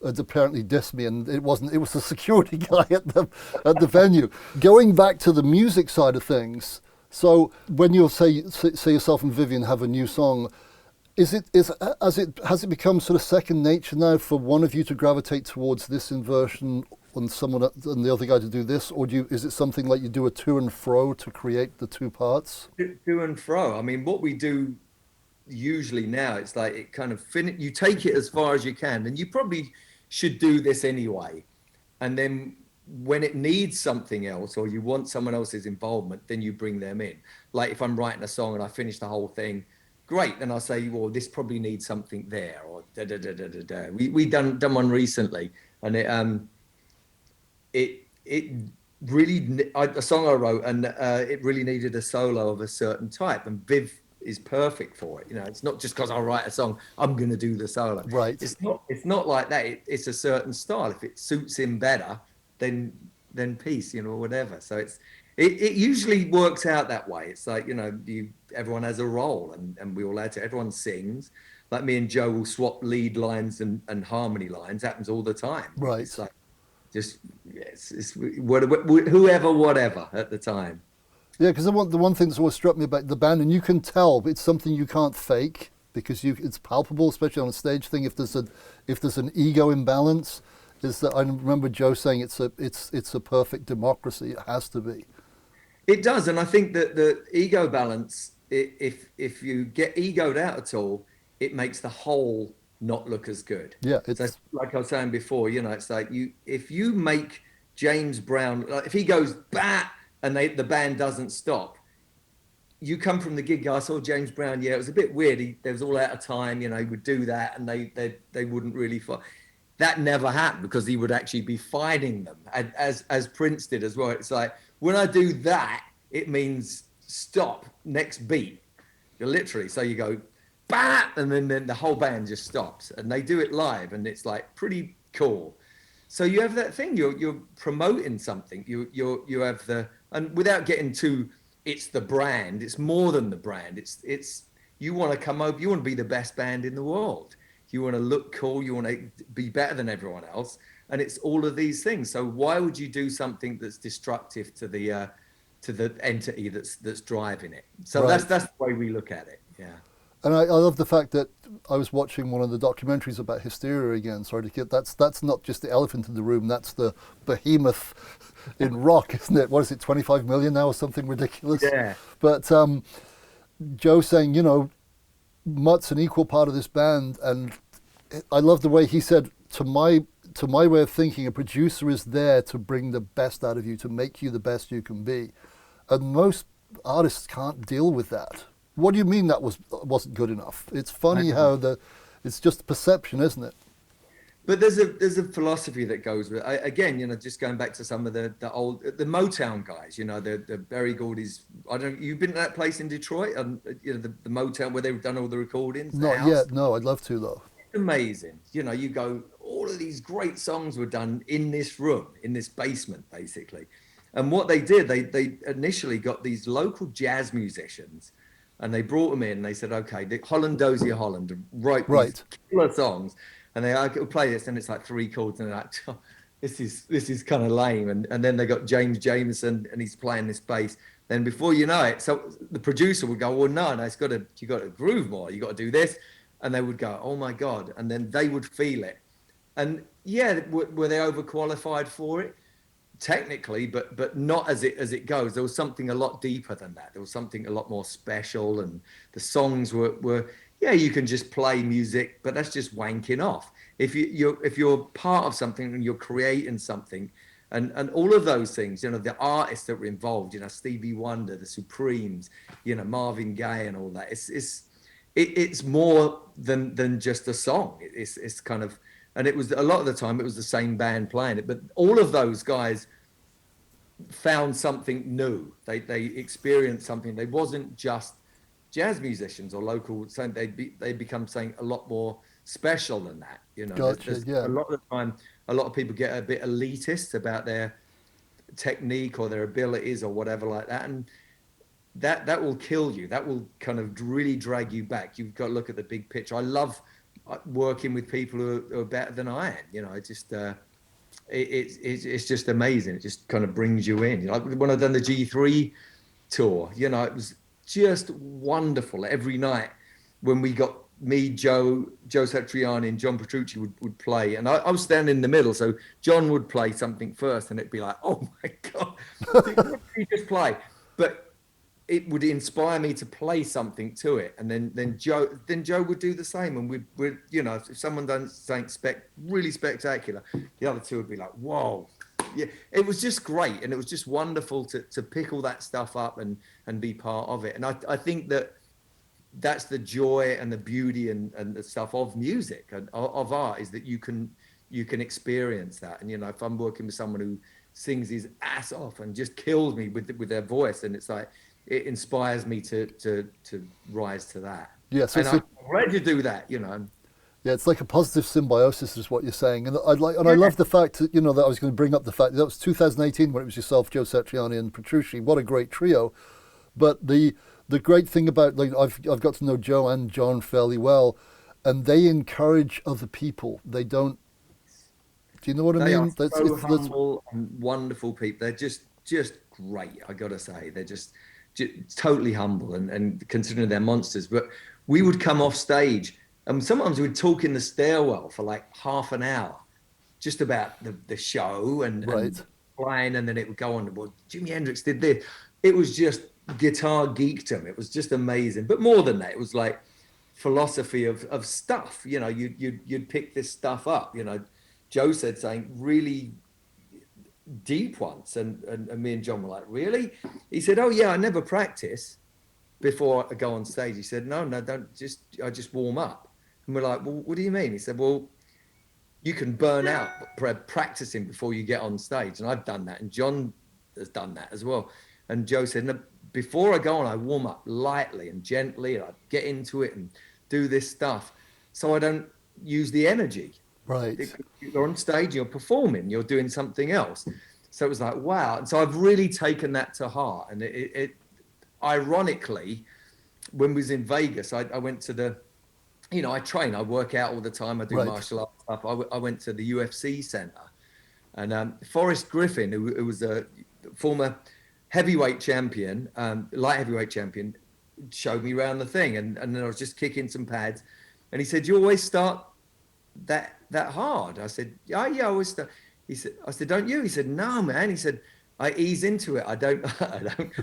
had apparently dissed me, and it was the security guy at the venue. Going back to the music side of things, so when you'll say yourself and Vivian have a new song, has it become sort of second nature now for one of you to gravitate towards this inversion and the other guy to do this, or is it something like you do a to and fro to create the 2 parts? To and fro. I mean, what we do usually now, it's like it kind of you take it as far as you can, and you probably should do this anyway, and then when it needs something else, or you want someone else's involvement, then you bring them in. Like if I'm writing a song and I finish the whole thing, great, then I'll say, well, this probably needs something there, or da da da da da da. We done one recently, and it really, a song I wrote, and it really needed a solo of a certain type, and Viv is perfect for it. It's not just because I write a song, I'm going to do the solo. Right. It's not like that. It's a certain style. If it suits him better, then peace, whatever. So it usually works out that way. It's like, everyone has a role, and we all add to, everyone sings. Like me and Joe will swap lead lines and harmony lines. Happens all the time. Right. It's like, it's whoever, whatever at the time. Yeah, because the one thing that's always struck me about the band, and you can tell it's something you can't fake because it's palpable, especially on a stage thing. If there's an ego imbalance, is that I remember Joe saying it's a perfect democracy. It has to be. It does, and I think that the ego balance, if you get egoed out at all, it makes the whole not look as good. Yeah, so like I was saying before, it's like if you make James Brown, like if he goes bat and the band doesn't stop, you come from the gig. I saw James Brown. Yeah, it was a bit weird. They was all out of time. He would do that, and they wouldn't really fight. That never happened because he would actually be fighting them, as Prince did as well. It's like when I do that, it means stop, next beat. You're literally, so you go bat, and then the whole band just stops, and they do it live, and it's like pretty cool. So you have that thing. You're promoting something. You have and without getting too, it's the brand. It's more than the brand. It's you want to come over, you want to be the best band in the world. You want to look cool, you want to be better than everyone else. And it's all of these things. So why would you do something that's destructive to the entity that's driving it? So Right. that's the way we look at it. Yeah. And I love the fact that I was watching one of the documentaries about Hysteria again. Sorry to get that's not just the elephant in the room. That's the behemoth in rock, isn't it? What is it, 25 million now or something ridiculous? Yeah. But Joe saying, Mutt's an equal part of this band, and I love the way he said, to my way of thinking, a producer is there to bring the best out of you, to make you the best you can be, and most artists can't deal with that. What do you mean that wasn't good enough? It's funny how it's just perception, isn't it? But there's a philosophy that goes with it. Again, just going back to some of the Motown guys, the Berry Gordy's. You've been to that place in Detroit, the Motown where they've done all the recordings. Not yet. No, I'd love to though. It's amazing. You go, all of these great songs were done in this room, in this basement, basically. And what they did, they initially got these local jazz musicians. And they brought them in. And they said, "Okay, Holland Dozier Holland, write these killer songs." And they play this, and it's like 3 chords, and they're like, oh, "This is kind of lame." And then they got James Jamerson, and he's playing this bass. Then before you know it, so the producer would go, "Well, no, you got to groove more. You got to do this." And they would go, "Oh my God!" And then they would feel it. And yeah, were they overqualified for it? Technically, but not as it goes. There was something a lot deeper than that. There was something a lot more special, and the songs were you can just play music, but that's just wanking off. If you're part of something and you're creating something, and all of those things, the artists that were involved, Stevie Wonder, the Supremes, Marvin Gaye, and all that. It's more than just a song. It's kind of. And it was a lot of the time it was the same band playing it, but all of those guys found something new. They experienced something. They wasn't just jazz musicians or local. They become something a lot more special than that. Gotcha, yeah. A lot of the time, a lot of people get a bit elitist about their technique or their abilities or whatever like that, and that will kill you. That will kind of really drag you back. You've got to look at the big picture. I love working with people who are better than I am. It's just amazing. It just kind of brings you in. Like when I've done the G3 tour, it was just wonderful. Every night when we got Joe Satriani and John Petrucci would play, and I was standing in the middle, so John would play something first, and it'd be like, oh my God, what did he just play? But it would inspire me to play something to it, and then Joe would do the same, and we'd if someone done something really spectacular, the other two would be like, whoa, yeah. It was just great, and it was just wonderful to pick all that stuff up and be part of it. And I think that's the joy and the beauty and the stuff of music and of art, is that you can experience that. And if I'm working with someone who sings his ass off and just kills me with their voice, and it's like, it inspires me to rise to that. Yeah, so I'm glad to do that, Yeah, it's like a positive symbiosis, is what you're saying, and I love the fact that that I was going to bring up the fact that was 2018 when it was yourself, Joe Satriani, and Petrucci. What a great trio! But the great thing about, I've got to know Joe and John fairly well, and they encourage other people. They don't. Do you know what I mean? They are so humble and wonderful people. They're just great. I gotta say, they're just totally humble and considering they're monsters. But we would come off stage, and sometimes we'd talk in the stairwell for like half an hour, just about the show and playing, and then it would go on. Well, Jimi Hendrix did this. It was just guitar geekdom. It was just amazing. But more than that, it was like philosophy of stuff. You'd pick this stuff up. Joe said something really deep once, and me and John were like, really? He said, oh yeah, I never practice before I go on stage. He said, no, don't, I just warm up. And we're like, well, what do you mean? He said, well, you can burn out practicing before you get on stage. And I've done that, and John has done that as well. And Joe said, no, before I go on, I warm up lightly and gently, and I get into it and do this stuff so I don't use the energy. Right. You're on stage, you're performing, you're doing something else. So it was like, wow. And so I've really taken that to heart. And it ironically, when we was in Vegas, I went to the, I train, I work out all the time, I do martial arts stuff. I went to the UFC center, and Forrest Griffin, who was a former heavyweight champion, light heavyweight champion, showed me around the thing, and then I was just kicking some pads, and he said, "You always start that hard?" I said, "Oh yeah, I always start." I said, "Don't you?" He said, "No, man." He said, "I ease into it. I don't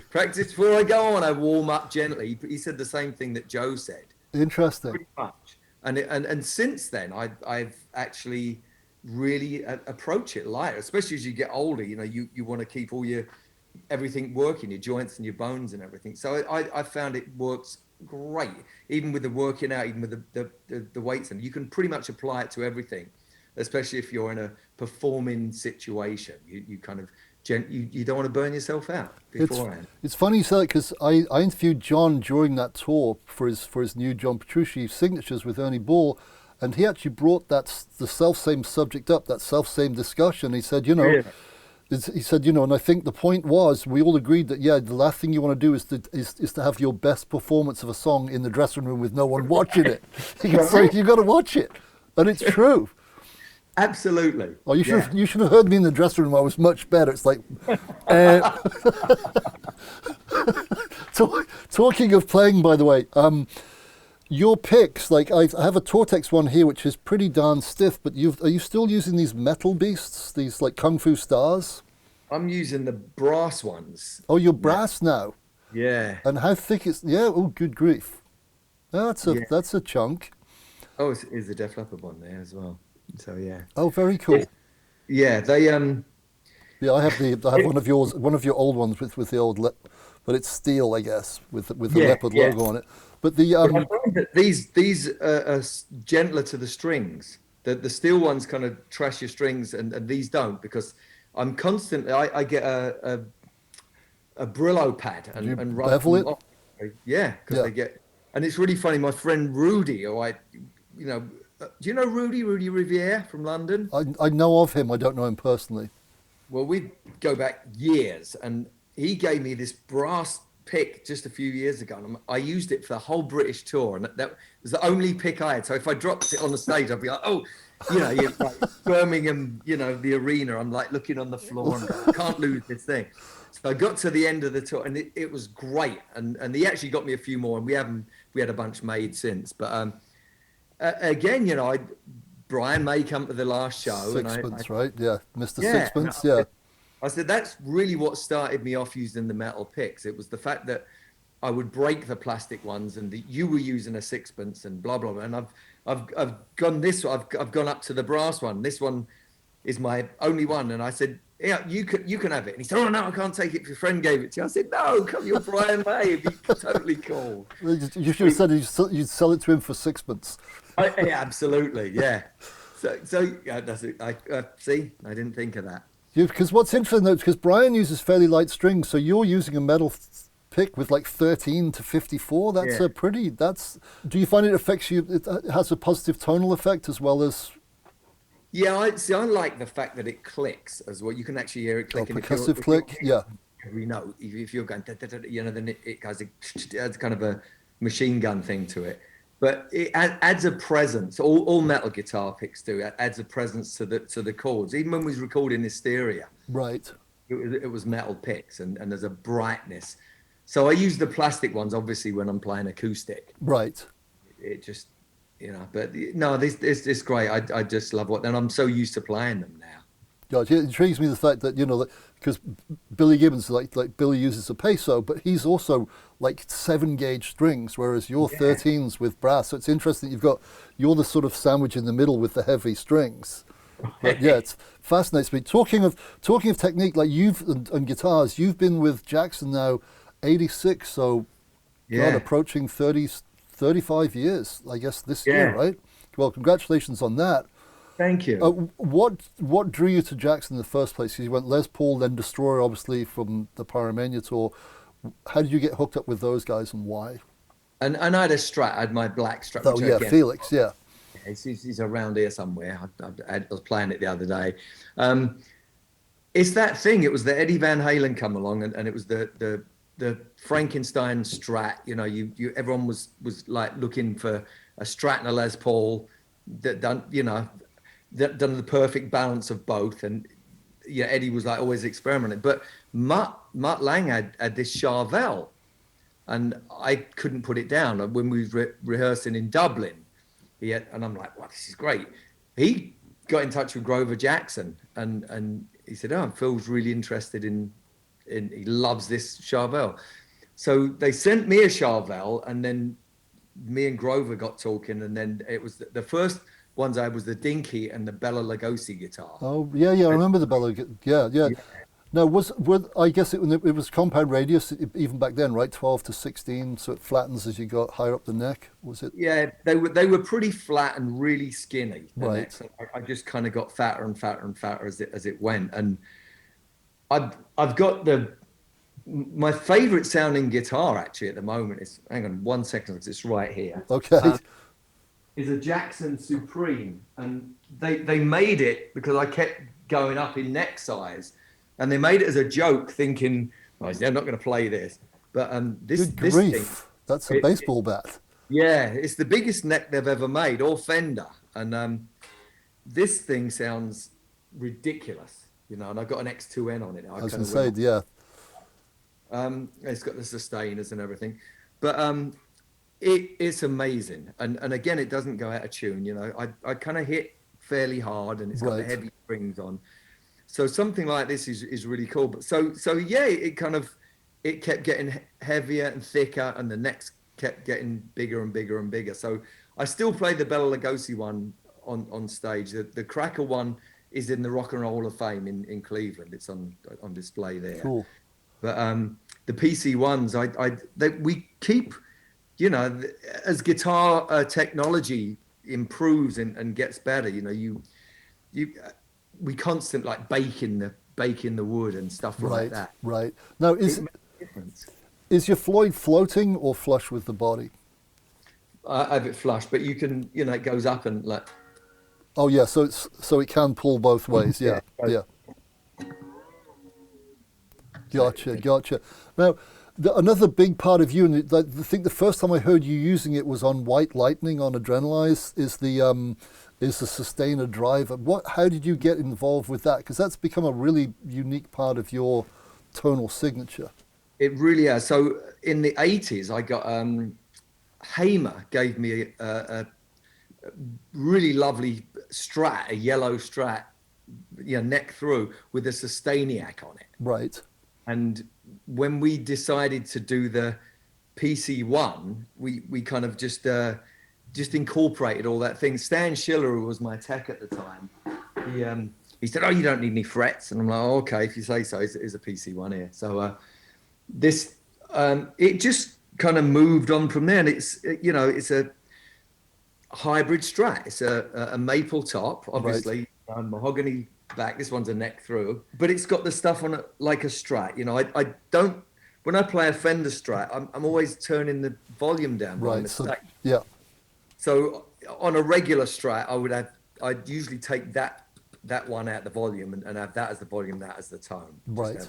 practice before I go on. I warm up gently." He said the same thing that Joe said. Interesting. Pretty much. And since then, I've actually really approach it lighter, especially as you get older. You want to keep everything working, your joints and your bones and everything. So I found it works great, even with the working out, even with the weights, and you can pretty much apply it to everything, especially if you're in a performing situation. You kind of you don't want to burn yourself out beforehand. It's funny you say that, because I interviewed John during that tour for his new John Petrucci Signatures with Ernie Ball, and he actually brought the self-same subject up, that self-same discussion. He said, Really? He said, and I think the point was, we all agreed that, the last thing you want to do is to have your best performance of a song in the dressing room with no one watching it. So you've got to watch it, and it's true. Absolutely. Oh, you should have heard me in the dressing room. I was much better. It's like, talking of playing, by the way, your picks, like I have a Tortex one here, which is pretty darn stiff, but are you still using these metal beasts, these like Kung Fu stars? I'm using the brass ones. Oh, you're brass now? Yeah. And how thick is, oh, good grief. That's a chunk. Oh, is the Def Leppard one there as well. So, yeah. Oh, very cool. Yeah, they, Yeah, I have one of your old ones with the old, but it's steel, I guess, with the leopard logo on it. But I find that these are gentler to the strings. The steel ones kind of trash your strings, and these don't, because I'm constantly I get a Brillo pad and rub bevel it. Off. Yeah, because they get, and it's really funny. My friend Rudy, do you know Rudy Riviere from London? I know of him. I don't know him personally. Well, we go back years, and he gave me this brass pick just a few years ago, and I used it for the whole British tour, and that was the only pick I had. So if I dropped it on the stage, I'd be like, oh, you're like Birmingham, the arena. I'm like looking on the floor and I can't lose this thing. So I got to the end of the tour, and it was great. And he actually got me a few more, and we had a bunch made since. But again, Brian May come to the last show. Sixpence, right? Yeah, Mr. Yeah, Sixpence, I said, that's really what started me off using the metal picks. It was the fact that I would break the plastic ones, and you were using a sixpence and blah, blah, blah. And I've gone up to the brass one. This one is my only one. And I said, yeah, you can have it. And he said, oh no, I can't take it if your friend gave it to you. I said, no, come, you're Brian May. It'd be totally cool. You should have said you'd sell it to him for sixpence. Yeah, absolutely, yeah. So that's it. See, I didn't think of that. Because what's interesting though, because Brian uses fairly light strings, so you're using a metal pick with like 13 to 54. That's do you find it affects you? It has a positive tonal effect as well as. Yeah, I like the fact that it clicks as well. You can actually hear it clicking. Percussive click, yeah. Every note, if you're going, then it adds kind of a machine gun thing to it. But it adds a presence. All metal guitar picks do. It adds a presence to the chords. Even when we was recording Hysteria, right? It was metal picks, and there's a brightness. So I use the plastic ones, obviously, when I'm playing acoustic. Right. It just, But no, this is great. I just love and I'm so used to playing them now. Yeah, it intrigues me the fact that because Billy Gibbons, like Billy uses a peso, but he's also like 7-gauge strings, whereas you're 13s with brass. So it's interesting. You're the sort of sandwich in the middle with the heavy strings. But yeah, it fascinates me. Talking of technique, like and guitars, you've been with Jackson now 86, so God, approaching 35 years, I guess, this year, right? Well, congratulations on that. Thank you. What drew you to Jackson in the first place? You went Les Paul, then Destroyer, obviously, from the Pyromania tour. How did you get hooked up with those guys, and why? And I had a Strat. I had my black Strat. Oh, yeah, Felix, yeah. He's around here somewhere. I was playing it the other day. It's that thing. It was the Eddie Van Halen come along, and it was the the Frankenstein Strat. You know, everyone was like looking for a Strat and a Les Paul that done, you know, that done the perfect balance of both. And yeah, Eddie was like always experimenting. But Mutt Lange had this Charvel, and I couldn't put it down. When we was rehearsing in Dublin, and I'm like, wow, this is great. He got in touch with Grover Jackson, and he said, oh, Phil's really interested in he loves this Charvel. So they sent me a Charvel, and then me and Grover got talking, and then it was the first ones I had was the Dinky and the Bela Lugosi guitar. Oh yeah, I remember the Bela. Yeah. Now I guess it was compound radius even back then, right? 12 to 16, so it flattens as you got higher up the neck. Was it? Yeah, they were pretty flat and really skinny. Right. So I just kind of got fatter and fatter and fatter as it went, and I've got my favorite sounding guitar actually at the moment is, hang on 1 second, because it's right here. Okay. Is a Jackson Supreme, and they made it because I kept going up in neck size, and they made it as a joke, thinking, oh, they're not going to play this. But this thing, that's a baseball bat. Yeah, it's the biggest neck they've ever made, or Fender, and this thing sounds ridiculous, you know. And I've got an X2N on it. I was going to say, yeah. It's got the sustainers and everything, but it's amazing. And again, it doesn't go out of tune. You know, I kind of hit fairly hard, and it's got the heavy strings on. So something like this is really cool. But so yeah, it kept getting heavier and thicker, and the necks kept getting bigger and bigger and bigger. So I still play the Bela Lugosi one on stage. The Cracker one is in the Rock and Roll Hall of Fame in Cleveland. It's on display there. Cool. But the PC ones, we keep, you know, as guitar technology improves and gets better, you know, we constant like bake in the wood and stuff like that. Right. Now is your Floyd floating or flush with the body? I have it flush, but you can, you know, it goes up and like. Oh yeah, so it can pull both ways. Yeah. Gotcha. Now, another big part of you, and I think the first time I heard you using it was on White Lightning on Adrenalize, is the sustainer driver. How did you get involved with that? Because that's become a really unique part of your tonal signature. It really is. So in the 80s, I got Hamer gave me a really lovely Strat, a yellow Strat, you know, neck through with a Sustainiac on it. Right. And when we decided to do the PC1, we kind of just incorporated all that thing. Stan Schiller, who was my tech at the time, he said, "Oh, you don't need any frets." And I'm like, "Oh, okay, if you say so." It's a PC1 here. So this it just kind of moved on from there, and it's a hybrid Strat. It's a maple top, obviously, mahogany back. This one's a neck through, but it's got the stuff on it like a Strat. You know, I don't. When I play a Fender Strat, I'm always turning the volume down. Right. So on a regular Strat, I'd usually take that one out the volume and have that as the volume, that as the tone. Right.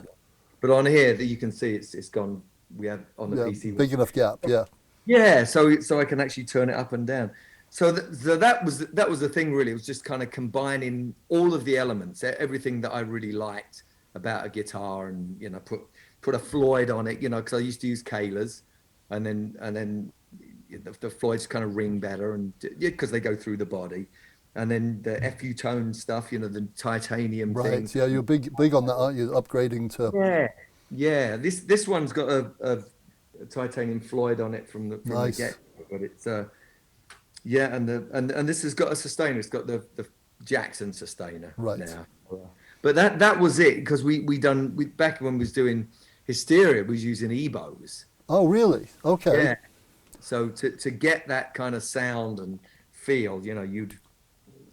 But on here, that you can see it's gone. We have on the PC. Big enough gap. Yeah. Yeah. So I can actually turn it up and down. So that was the thing, really. It was just kind of combining all of the elements, everything that I really liked about a guitar, and, you know, put a Floyd on it, you know, because I used to use Kahlers, and then the Floyds kind of ring better, and because they go through the body, and then the FU tone stuff, you know, the titanium thing. Right. Yeah, you're big on that, aren't you? Upgrading to. Yeah. This one's got a titanium Floyd on it from the get, but it's yeah, and this has got a sustainer. It's got the Jackson sustainer now. But that was it, because we back when we was doing Hysteria, we was using Ebos. Oh, really? Okay. Yeah. So to get that kind of sound and feel, you know, you'd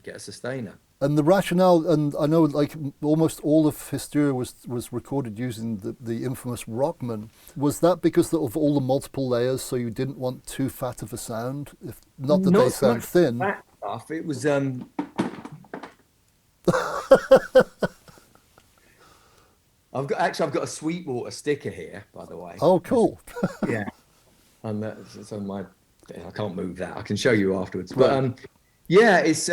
get a sustainer. And the rationale, and I know like almost all of Hysteria was recorded using the infamous Rockman. Was that because of all the multiple layers, so you didn't want too fat of a sound? Not that they sound thin. That stuff. It was I've got a Sweetwater sticker here, by the way. Oh, cool. Yeah, and it's on my. I can't move that. I can show you afterwards. Right. But yeah, it's.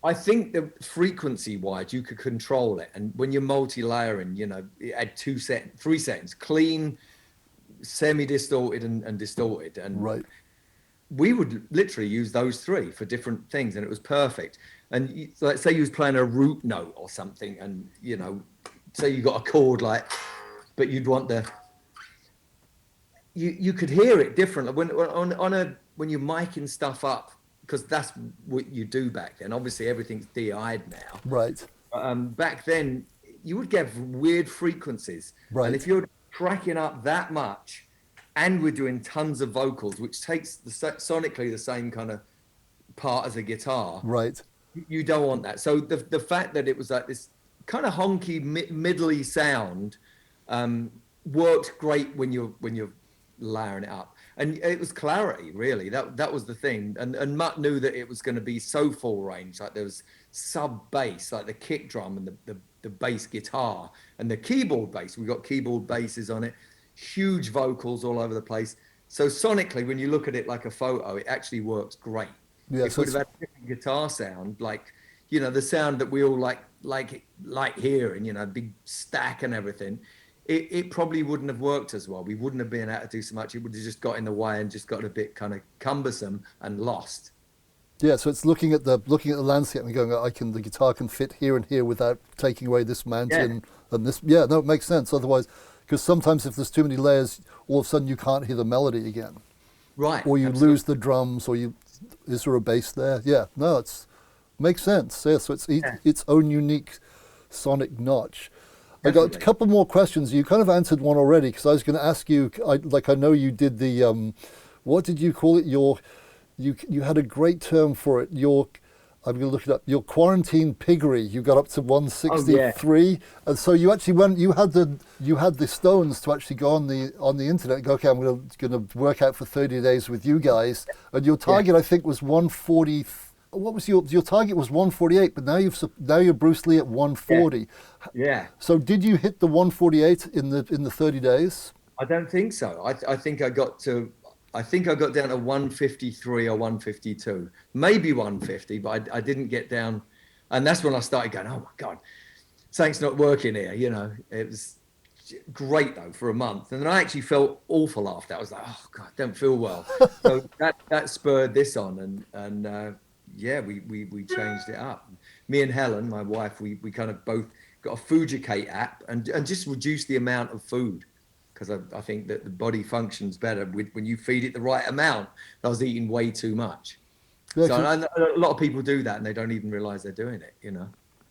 I think the frequency wise, you could control it, and when you're multi-layering, you know, it had 3 settings: clean, semi-distorted, and distorted. And Right. we would literally use those 3 for different things, and it was perfect. And let's say you was playing a root note or something, and you know, say you got a chord like, but you'd want the. You could hear it differently when you're miking stuff up, because that's what you do back then. Obviously, everything's DI'd now. Right. Back then, you would get weird frequencies, Right. and if you're tracking up that much, and we're doing tons of vocals, which takes sonically the same kind of part as a guitar. Right. You don't want that. So the fact that it was like this kind of honky middly sound worked great when you're layering it up, and it was clarity, really. That was the thing. And Mutt knew that it was going to be so full range, like there was sub bass, like the kick drum and the bass guitar and the keyboard bass. We got keyboard basses on it, huge vocals all over the place. So sonically, when you look at it like a photo, it actually works great. Yeah, if we'd have had a different guitar sound, like, you know, the sound that we all like hearing, you know, big stack and everything, it probably wouldn't have worked as well. We wouldn't have been able to do so much. It would have just got in the way and just got a bit kind of cumbersome and lost. Yeah, so it's looking at the landscape and going, the guitar can fit here and here without taking away this mountain and this. Yeah, no, it makes sense. Otherwise, because sometimes if there's too many layers, all of a sudden you can't hear the melody again. Right. Or you lose the drums, or is there a bass there? Yeah, no, makes sense. Yeah, so it's its own unique sonic notch. Definitely. I got a couple more questions. You kind of answered one already, because I was going to ask you. I know you did the, what did you call it? You had a great term for it. I'm going to look it up. Your quarantine piggery. You got up to 163, and so you actually went. You had the stones to actually go on the internet and go, okay, I'm going to work out for 30 days with you guys. And your target, I think, was 140. What was your target? Was 148, but now you're Bruce Lee at 140. Yeah. So did you hit the 148 in the 30 days? I don't think so. I think I got down to 153 or 152, maybe 150, but I didn't get down. And that's when I started going, oh my God, something's not working here. You know, it was great though for a month. And then I actually felt awful after. I was like, oh God, I don't feel well. So that spurred this on. And yeah, we changed it up. Me and Helen, my wife, we kind of both got a Fujicate app and just reduced the amount of food. Because I think that the body functions better when you feed it the right amount. I was eating way too much. Yeah, so a lot of people do that and they don't even realize they're doing it, you know.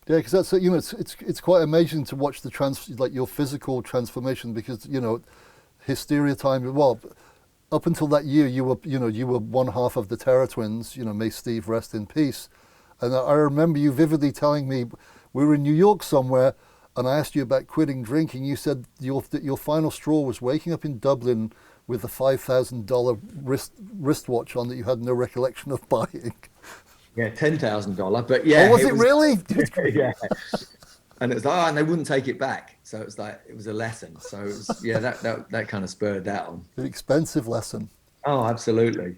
Yeah, because that's, you know, it's quite amazing to watch like your physical transformation, because, you know, Hysteria time, well, up until that year, you were one half of the Terror Twins, you know, may Steve rest in peace. And I remember you vividly telling me, we were in New York somewhere, and I asked you about quitting drinking. You said your final straw was waking up in Dublin with a $5,000 wristwatch on that you had no recollection of buying. Yeah, $10,000, but yeah. Oh, was it really? Yeah. And it was like, and they wouldn't take it back. So it was like, it was a lesson. So it was, yeah, that kind of spurred that on. An expensive lesson. Oh, absolutely.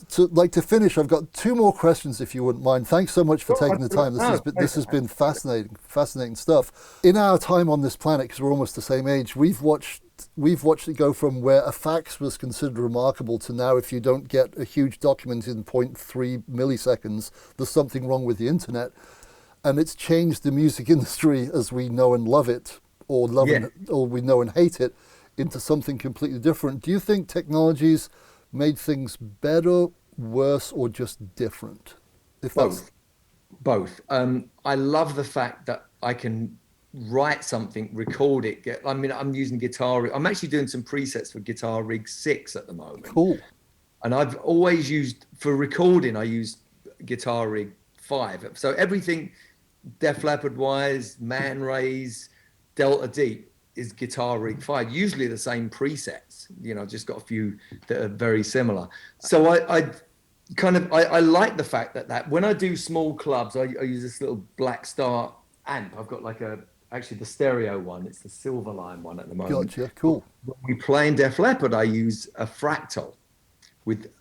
So, to finish, I've got 2 more questions, if you wouldn't mind. Thanks so much for taking the time. This has been fascinating stuff. In our time on this planet, because we're almost the same age, we've watched it go from where a fax was considered remarkable to now, if you don't get a huge document in 0.3 milliseconds, there's something wrong with the internet. And it's changed the music industry as we know and love it, or we know and hate it, into something completely different. Do you think technologies made things better, worse, or just different? Both. I love the fact that I can write something, record it. I'm using Guitar. I'm actually doing some presets for Guitar Rig 6 at the moment. Cool. And I've always used, for recording, I use Guitar Rig 5. So everything Def Leppard wise, Man Rays, Delta Deep is Guitar Rig 5, usually the same presets, you know, just got a few that are very similar. So I like the fact that when I do small clubs, I use this little Black Star amp. I've got like a actually the stereo one. It's the silver line one at the moment. Gotcha. Cool. When we play in Def Leppard, I use a fractal with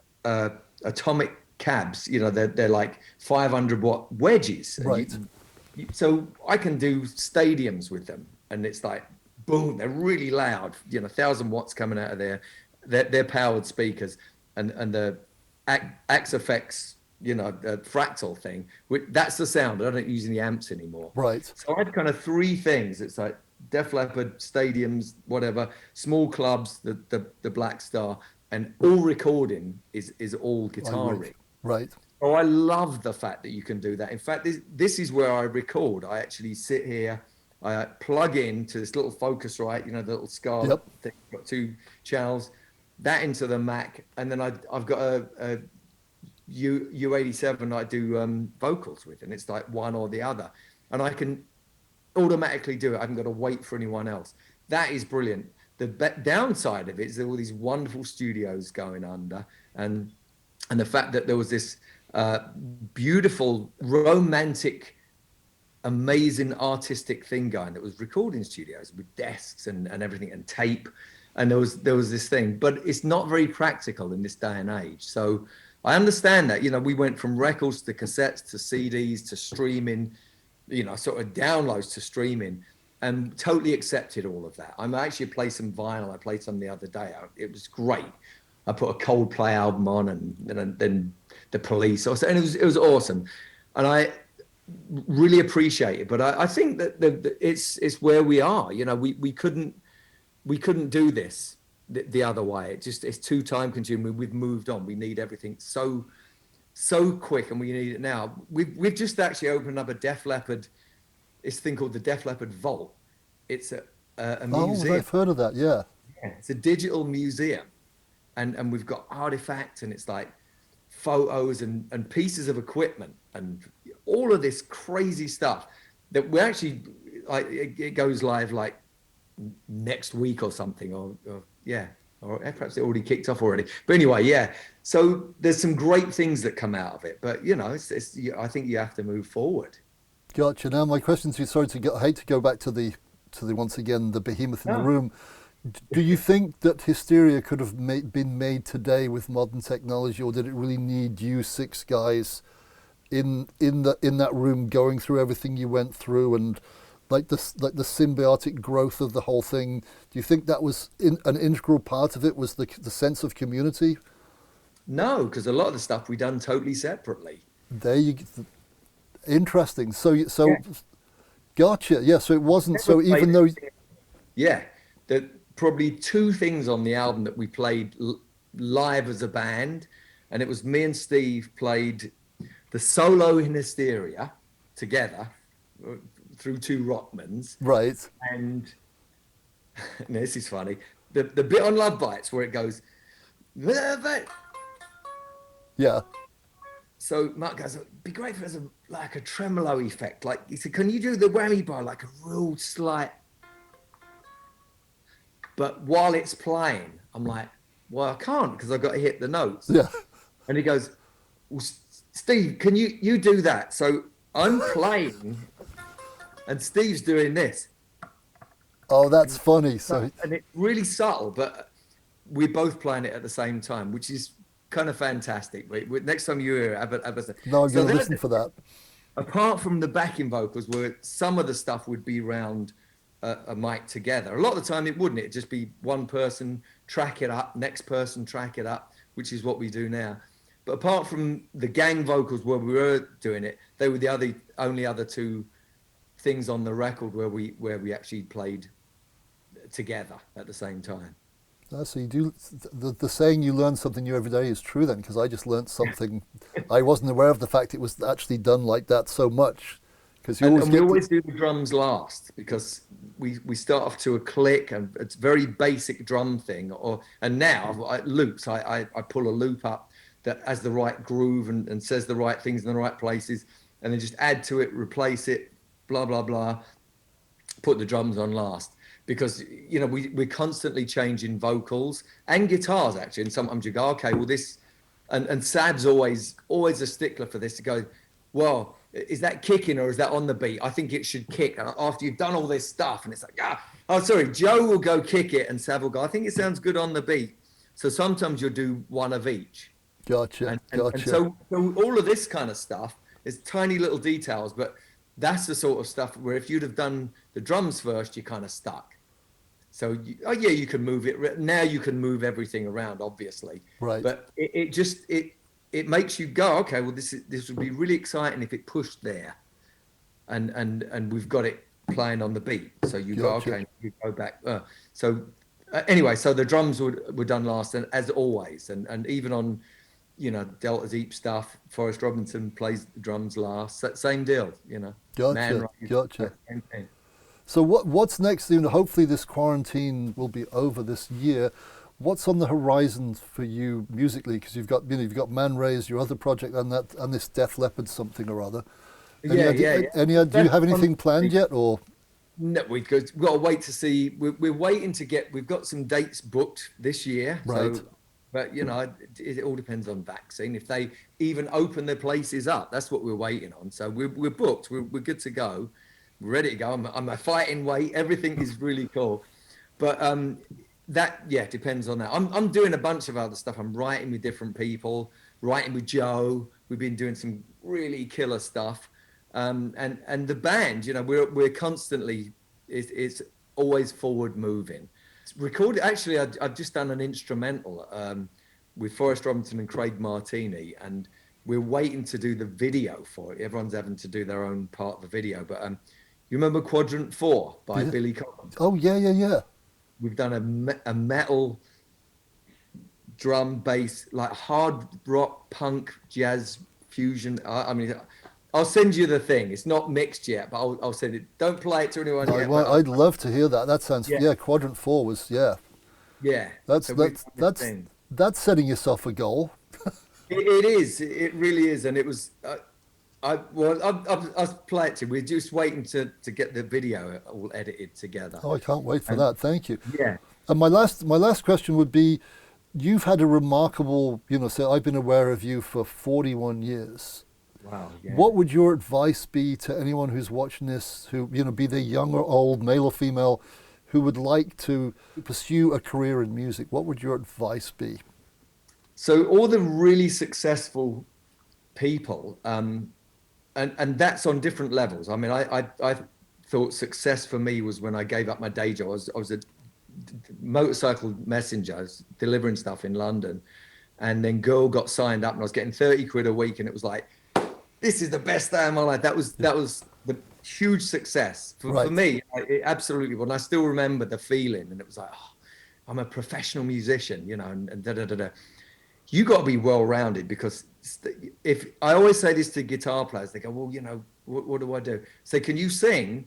atomic cabs. You know, they're like 500-watt wedges. Right. So I can do stadiums with them, and it's like boom, they're really loud. You know, 1,000 watts coming out of there. They're powered speakers, and the Axe Effects, you know, fractal thing. That's the sound. I don't use any amps anymore. Right. So I had kind of three things. It's like Def Leppard, stadiums, whatever, small clubs, the Black Star, and all recording is all guitar rig. Right. Oh, I love the fact that you can do that. In fact, this is where I record. I actually sit here, I plug into this little Focusrite, you know, the little Scarlett thing, got 2 channels, that into the Mac, and then I've got a U87 I do vocals with, and it's like one or the other, and I can automatically do it. I haven't got to wait for anyone else. That is brilliant. The downside of it is there were these wonderful studios going under, and the fact that there was this beautiful, romantic, amazing artistic thing going that was recording studios with desks and everything and tape, and there was this thing, but it's not very practical in this day and age. So I understand that, you know, we went from records to cassettes to CDs to streaming, you know, sort of downloads to streaming, and totally accepted all of that. I'm actually played some vinyl. I played some the other day. It was great. I put a Coldplay album on, and then the Police, and it was awesome, and I really appreciate it. But I think that it's where we are. You know, we couldn't do this the other way. It's too time consuming. We've moved on. We need everything so quick, and we need it now. We've just actually opened up a Def Leppard. It's a thing called the Def Leppard Vault. It's a museum. Oh, I've heard of that. Yeah. Yeah, it's a digital museum. And we've got artifacts, and it's like photos and pieces of equipment and all of this crazy stuff that we actually, like, it goes live like next week or something, or perhaps it already kicked off already. But anyway, yeah. So there's some great things that come out of it, but you know, I think you have to move forward. Gotcha. Now my question to you, I hate to go back to the once again the behemoth in the room. Do you think that Hysteria could have been made today with modern technology, or did it really need you 6 guys in that room going through everything you went through, and like the symbiotic growth of the whole thing? Do you think that was an integral part of it? Was the sense of community? No, because a lot of the stuff we done totally separately. Interesting. So gotcha. Yeah. So it wasn't. So even though. Yeah. Probably 2 things on the album that we played live as a band, and it was me and Steve played the solo in Hysteria together through 2 Rockmans. Right. And this is funny. The bit on Love Bites where it goes, yeah. So Mark goes, it'd be great if there's like a tremolo effect. Like, he said, can you do the whammy bar like a real slight? But while it's playing, I'm like, well, I can't because I've got to hit the notes. Yeah. And he goes, well, Steve, can you do that? So I'm playing and Steve's doing this. Oh, that's funny. So and it's really subtle, but we're both playing it at the same time, which is kind of fantastic. Next time you hear it, have a no, I'm going to listen for that. Apart from the backing vocals, where some of the stuff would be round a mic together. A lot of the time it wouldn't. It'd just be one person track it up, next person track it up, which is what we do now. But apart from the gang vocals where we were doing it, they were the only other 2 things on the record where we actually played together at the same time. So you do the saying you learn something new every day is true then, because I just learned something. I wasn't aware of the fact it was actually done like that so much. And we always do the drums last, because we start off to a click, and it's very basic drum thing. And now loops, I pull a loop up that has the right groove and says the right things in the right places, and then just add to it, replace it, blah blah blah. Put the drums on last, because you know we're constantly changing vocals and guitars actually, and sometimes you go, okay, well this, and Sab's always a stickler for this, to go, well, is that kicking or is that on the beat? I think it should kick. And after you've done all this stuff, and it's like, oh, sorry, Joe will go kick it, and Sav will go, I think it sounds good on the beat. So sometimes you'll do one of each. Gotcha. And so all of this kind of stuff is tiny little details, but that's the sort of stuff where if you'd have done the drums first, you're kind of stuck. So, you can move it. Now you can move everything around, obviously. Right. But it makes you go, okay, well, this would be really exciting if it pushed there. And we've got it playing on the beat. So you go, okay, you go back. Anyway, so the drums were done last, and as always. And even on, Delta Deep stuff, Forrest Robinson plays the drums last. Same deal, Gotcha. Same thing. So what's next? Hopefully this quarantine will be over this year. What's on the horizon for you musically? Because you've got Man Ray's, your other project, and this Def Leppard something or other. Do you have anything planned yet, or? No, we've got to wait to see. We're waiting to get. We've got some dates booked this year. Right. So, but it all depends on vaccine. If they even open their places up, that's what we're waiting on. So we're booked. We're good to go. We're ready to go. I'm a fighting weight. Everything is really cool, but that depends on that. I'm doing a bunch of other stuff. I'm writing with different people, writing with Joe. We've been doing some really killer stuff, and the band. We're constantly. It's always forward moving. It's recorded. Actually, I've just done an instrumental with Forrest Robinson and Craig Martini, and we're waiting to do the video for it. Everyone's having to do their own part of the video, but you remember Quadrant 4 by Billy Collen? Oh, yeah. We've done a metal drum bass, like hard rock, punk, jazz, fusion. I'll send you the thing. It's not mixed yet, but I'll send it. Don't play it to anyone yet. I'd love to hear that. That sounds, Quadrant 4 was, Yeah. That's setting yourself a goal. It is. It really is. And it was... I'll play it to you. We're just waiting to get the video all edited together. Oh, I can't wait for that. Thank you. Yeah. And my last question would be, you've had a remarkable, so I've been aware of you for 41 years. Wow. Yeah. What would your advice be to anyone who's watching this, who, be they young or old, male or female, who would like to pursue a career in music? What would your advice be? So all the really successful people, and that's on different levels. I mean, I thought success for me was when I gave up my day job. I was a motorcycle messenger. I was delivering stuff in London, and then Girl got signed up, and I was getting 30 quid a week, and it was like, this is the best day of my life. That was the huge success for me. It absolutely was. And I still remember the feeling, and it was like, I'm a professional musician, and da da da da. You got to be well-rounded, because if I always say this to guitar players, they go, well, what do I do? Say, can you sing?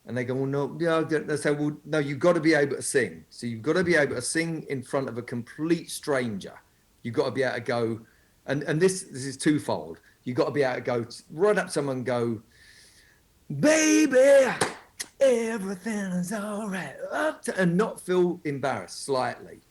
And they go, well, no. Yeah. They say, well, no, you've got to be able to sing. So you've got to be able to sing in front of a complete stranger. You've got to be able to go, and this is twofold. You've got to be able to go right up to someone and go, baby, everything is all right, and not feel embarrassed slightly.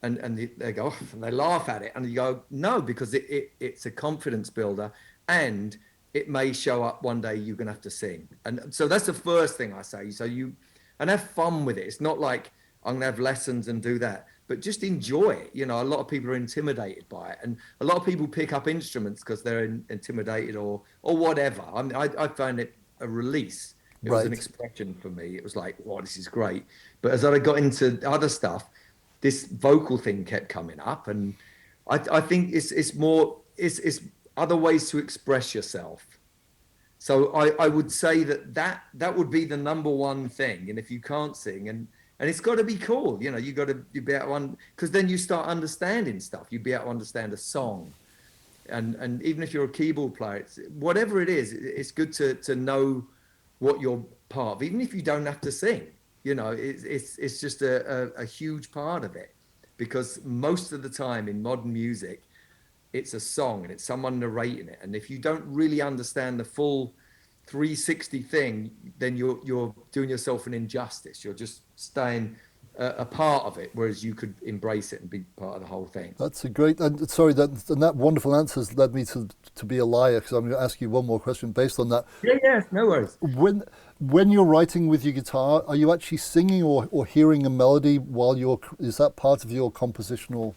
And they go, and they laugh at it, and you go, no, because it's a confidence builder, and it may show up one day you're gonna have to sing. And so that's the first thing I say. So and have fun with it. It's not like I'm gonna have lessons and do that, but just enjoy it. A lot of people are intimidated by it, and a lot of people pick up instruments because they're intimidated or whatever. I found it a release. It was an expression for me. It was like, wow, this is great. But as I got into other stuff, this vocal thing kept coming up, and I think it's other ways to express yourself. So I would say that would be the number one thing. And if you can't sing, and it's got to be cool, you got to be able to, because then you start understanding stuff. You'd be able to understand a song, and even if you're a keyboard player, whatever it is, it's good to know what you're part of, even if you don't have to sing. It's just a huge part of it, because most of the time in modern music, it's a song and it's someone narrating it. And if you don't really understand the full 360 thing, then you're doing yourself an injustice. You're just staying a part of it, whereas you could embrace it and be part of the whole thing. That's a great, and sorry, that wonderful answer has led me to be a liar, because I'm going to ask you one more question based on that. Yeah, no worries. When you're writing with your guitar, are you actually singing or hearing a melody while is that part of your compositional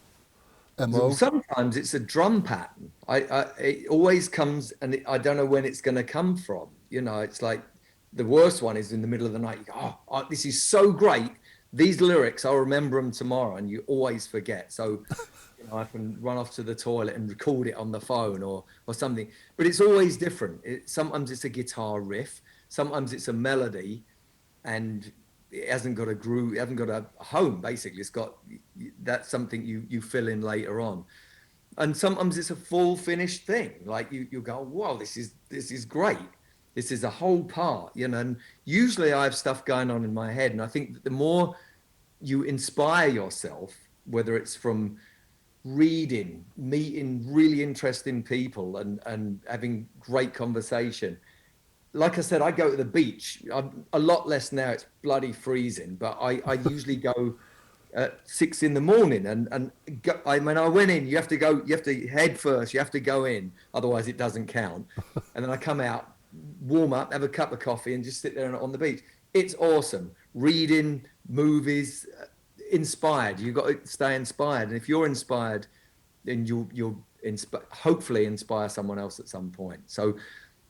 MO? Sometimes it's a drum pattern. It always comes, and I don't know when it's going to come from. You know, it's like the worst one is in the middle of the night. You go, oh, this is so great. These lyrics, I'll remember them tomorrow, and you always forget. So, you know, I can run off to the toilet and record it on the phone or something. But it's always different. Sometimes it's a guitar riff, sometimes it's a melody, and it hasn't got a groove, it hasn't got a home. Basically, that's something you fill in later on. And sometimes it's a full finished thing. Like you go, wow, this is great. This is a whole part, you know. And usually I have stuff going on in my head, and I think that the more you inspire yourself, whether it's from reading, meeting really interesting people, and having great conversation. Like I said, I go to the beach. I'm a lot less now. It's bloody freezing, but I usually go at 6 a.m. and I went in. You have to head first. You have to go in, otherwise it doesn't count. And then I come out, warm up, have a cup of coffee, and just sit there on the beach. It's awesome. Reading, movies, inspired. You've got to stay inspired, and if you're inspired, then you'll hopefully inspire someone else at some point. So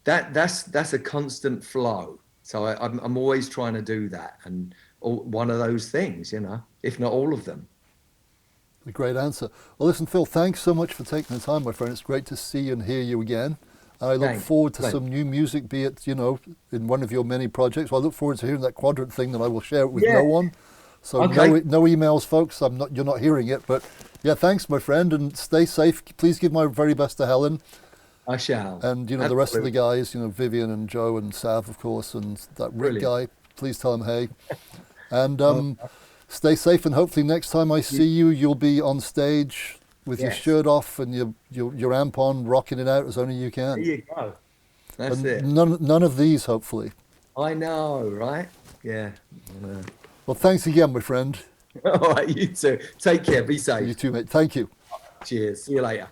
that's a constant flow. So I'm always trying to do that, and one of those things, you know, if not all of them. A great answer. Well, listen, Phil, thanks so much for taking the time, my friend. It's great to see you and hear you again. I look forward to some new music, be it, you know, in one of your many projects. Well, I look forward to hearing that quadrant thing that I will share it with no one. So no emails, folks. You're not hearing it. But yeah, thanks, my friend, and stay safe. Please give my very best to Helen. I shall. And, you know, the rest of the guys, you know, Vivian and Joe and Sav, of course, and that Rick guy. Please tell them hey. And stay safe, and hopefully next time I see you, you'll be on stage with your shirt off and your amp on, rocking it out as only you can. There you go. That's it. None of these, hopefully. I know, right? Yeah. Well, thanks again, my friend. All right, you too. Take care. Be safe. You too, mate. Thank you. Cheers. See you later.